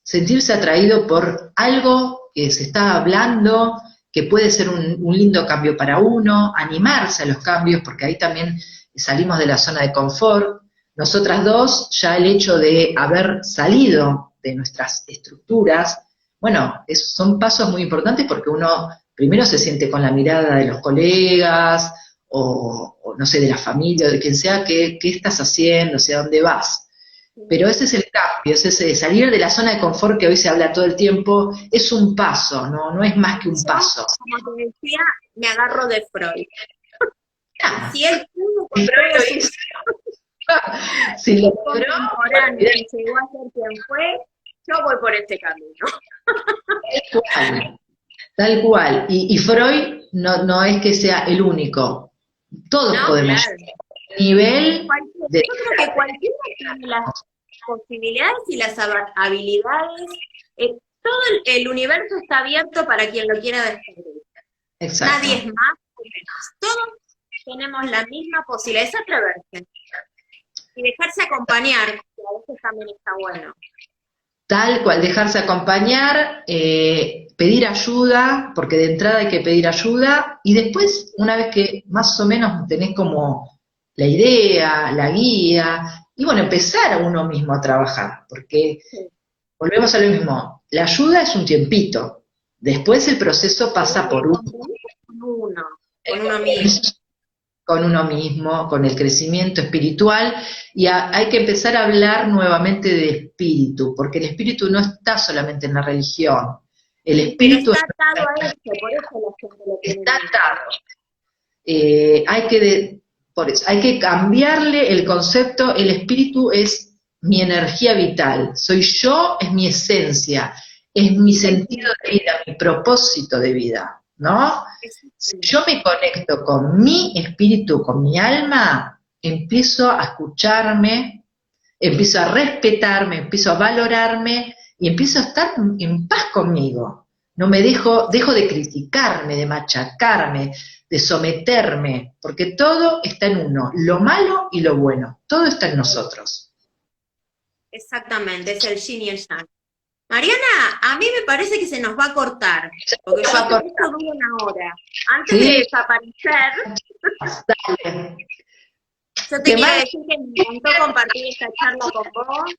sentirse atraído por algo que se está hablando, que puede ser un lindo cambio para uno, animarse a los cambios, porque ahí también salimos de la zona de confort. Nosotras dos, ya el hecho de haber salido de nuestras estructuras, bueno, son pasos muy importantes porque uno primero se siente con la mirada de los colegas, o no sé, de la familia, o de quien sea, ¿qué estás haciendo? ¿Hacia dónde vas? Pero ese es el cambio, es ese salir de la zona de confort que hoy se habla todo el tiempo, es un paso, no es más que un paso. Como te decía, me agarro de Freud. Si él pudo con Freud, si lo logró, llegó a ser quien fue, yo voy por este camino. Tal cual. Y Freud no es que sea el único. Todos podemos. Claro. Nivel yo creo que cualquiera tiene las posibilidades y las habilidades. Todo el universo está abierto para quien lo quiera descubrir. Exacto. Nadie es más o menos. Todos tenemos la misma posibilidad, es atreverse. Y dejarse acompañar, que a veces también está bueno. Tal cual, dejarse acompañar, pedir ayuda, porque de entrada hay que pedir ayuda, y después, una vez que más o menos tenés como la idea, la guía, y bueno, empezar a uno mismo a trabajar, porque volvemos a lo mismo, la ayuda es un tiempito, después el proceso pasa por uno. Con uno mismo. Con uno mismo, con el crecimiento espiritual, y hay que empezar a hablar nuevamente de espíritu, porque el espíritu no está solamente en la religión, el espíritu está atado a eso, por eso la gente lo tiene. Está atado. Por eso, hay que cambiarle el concepto, el espíritu es mi energía vital, soy yo, es mi esencia, es mi sentido de vida, mi propósito de vida, ¿no? Si yo me conecto con mi espíritu, con mi alma, empiezo a escucharme, empiezo a respetarme, empiezo a valorarme y empiezo a estar en paz conmigo. No me dejo de criticarme, de machacarme, de someterme, porque todo está en uno, lo malo y lo bueno, todo está en nosotros. Exactamente, es el yin y el yang. Mariana, a mí me parece que se nos va a cortar, porque esto dura 1 hora. Antes de desaparecer, yo te quiero decir que me encantó compartir esta charla con vos.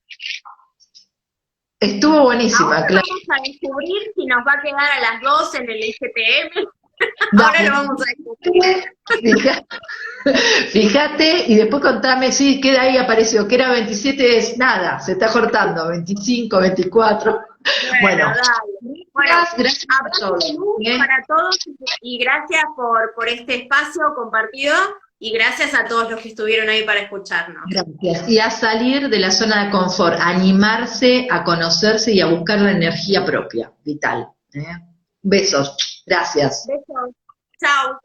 Estuvo buenísima, ahora claro. Vamos a descubrir si nos va a quedar a las 2 en el IGTM. Ahora lo vamos a descubrir. Fíjate, y después contame, sí, queda ahí, apareció, que era 27, es nada, se está cortando, 25, 24. Bueno, dale. Bueno, gracias a abrazo todos. de luz para todos y gracias por este espacio compartido y gracias a todos los que estuvieron ahí para escucharnos. Gracias. Y a salir de la zona de confort, a animarse, a conocerse y a buscar la energía propia, vital. Besos. Gracias. Besos. Chao.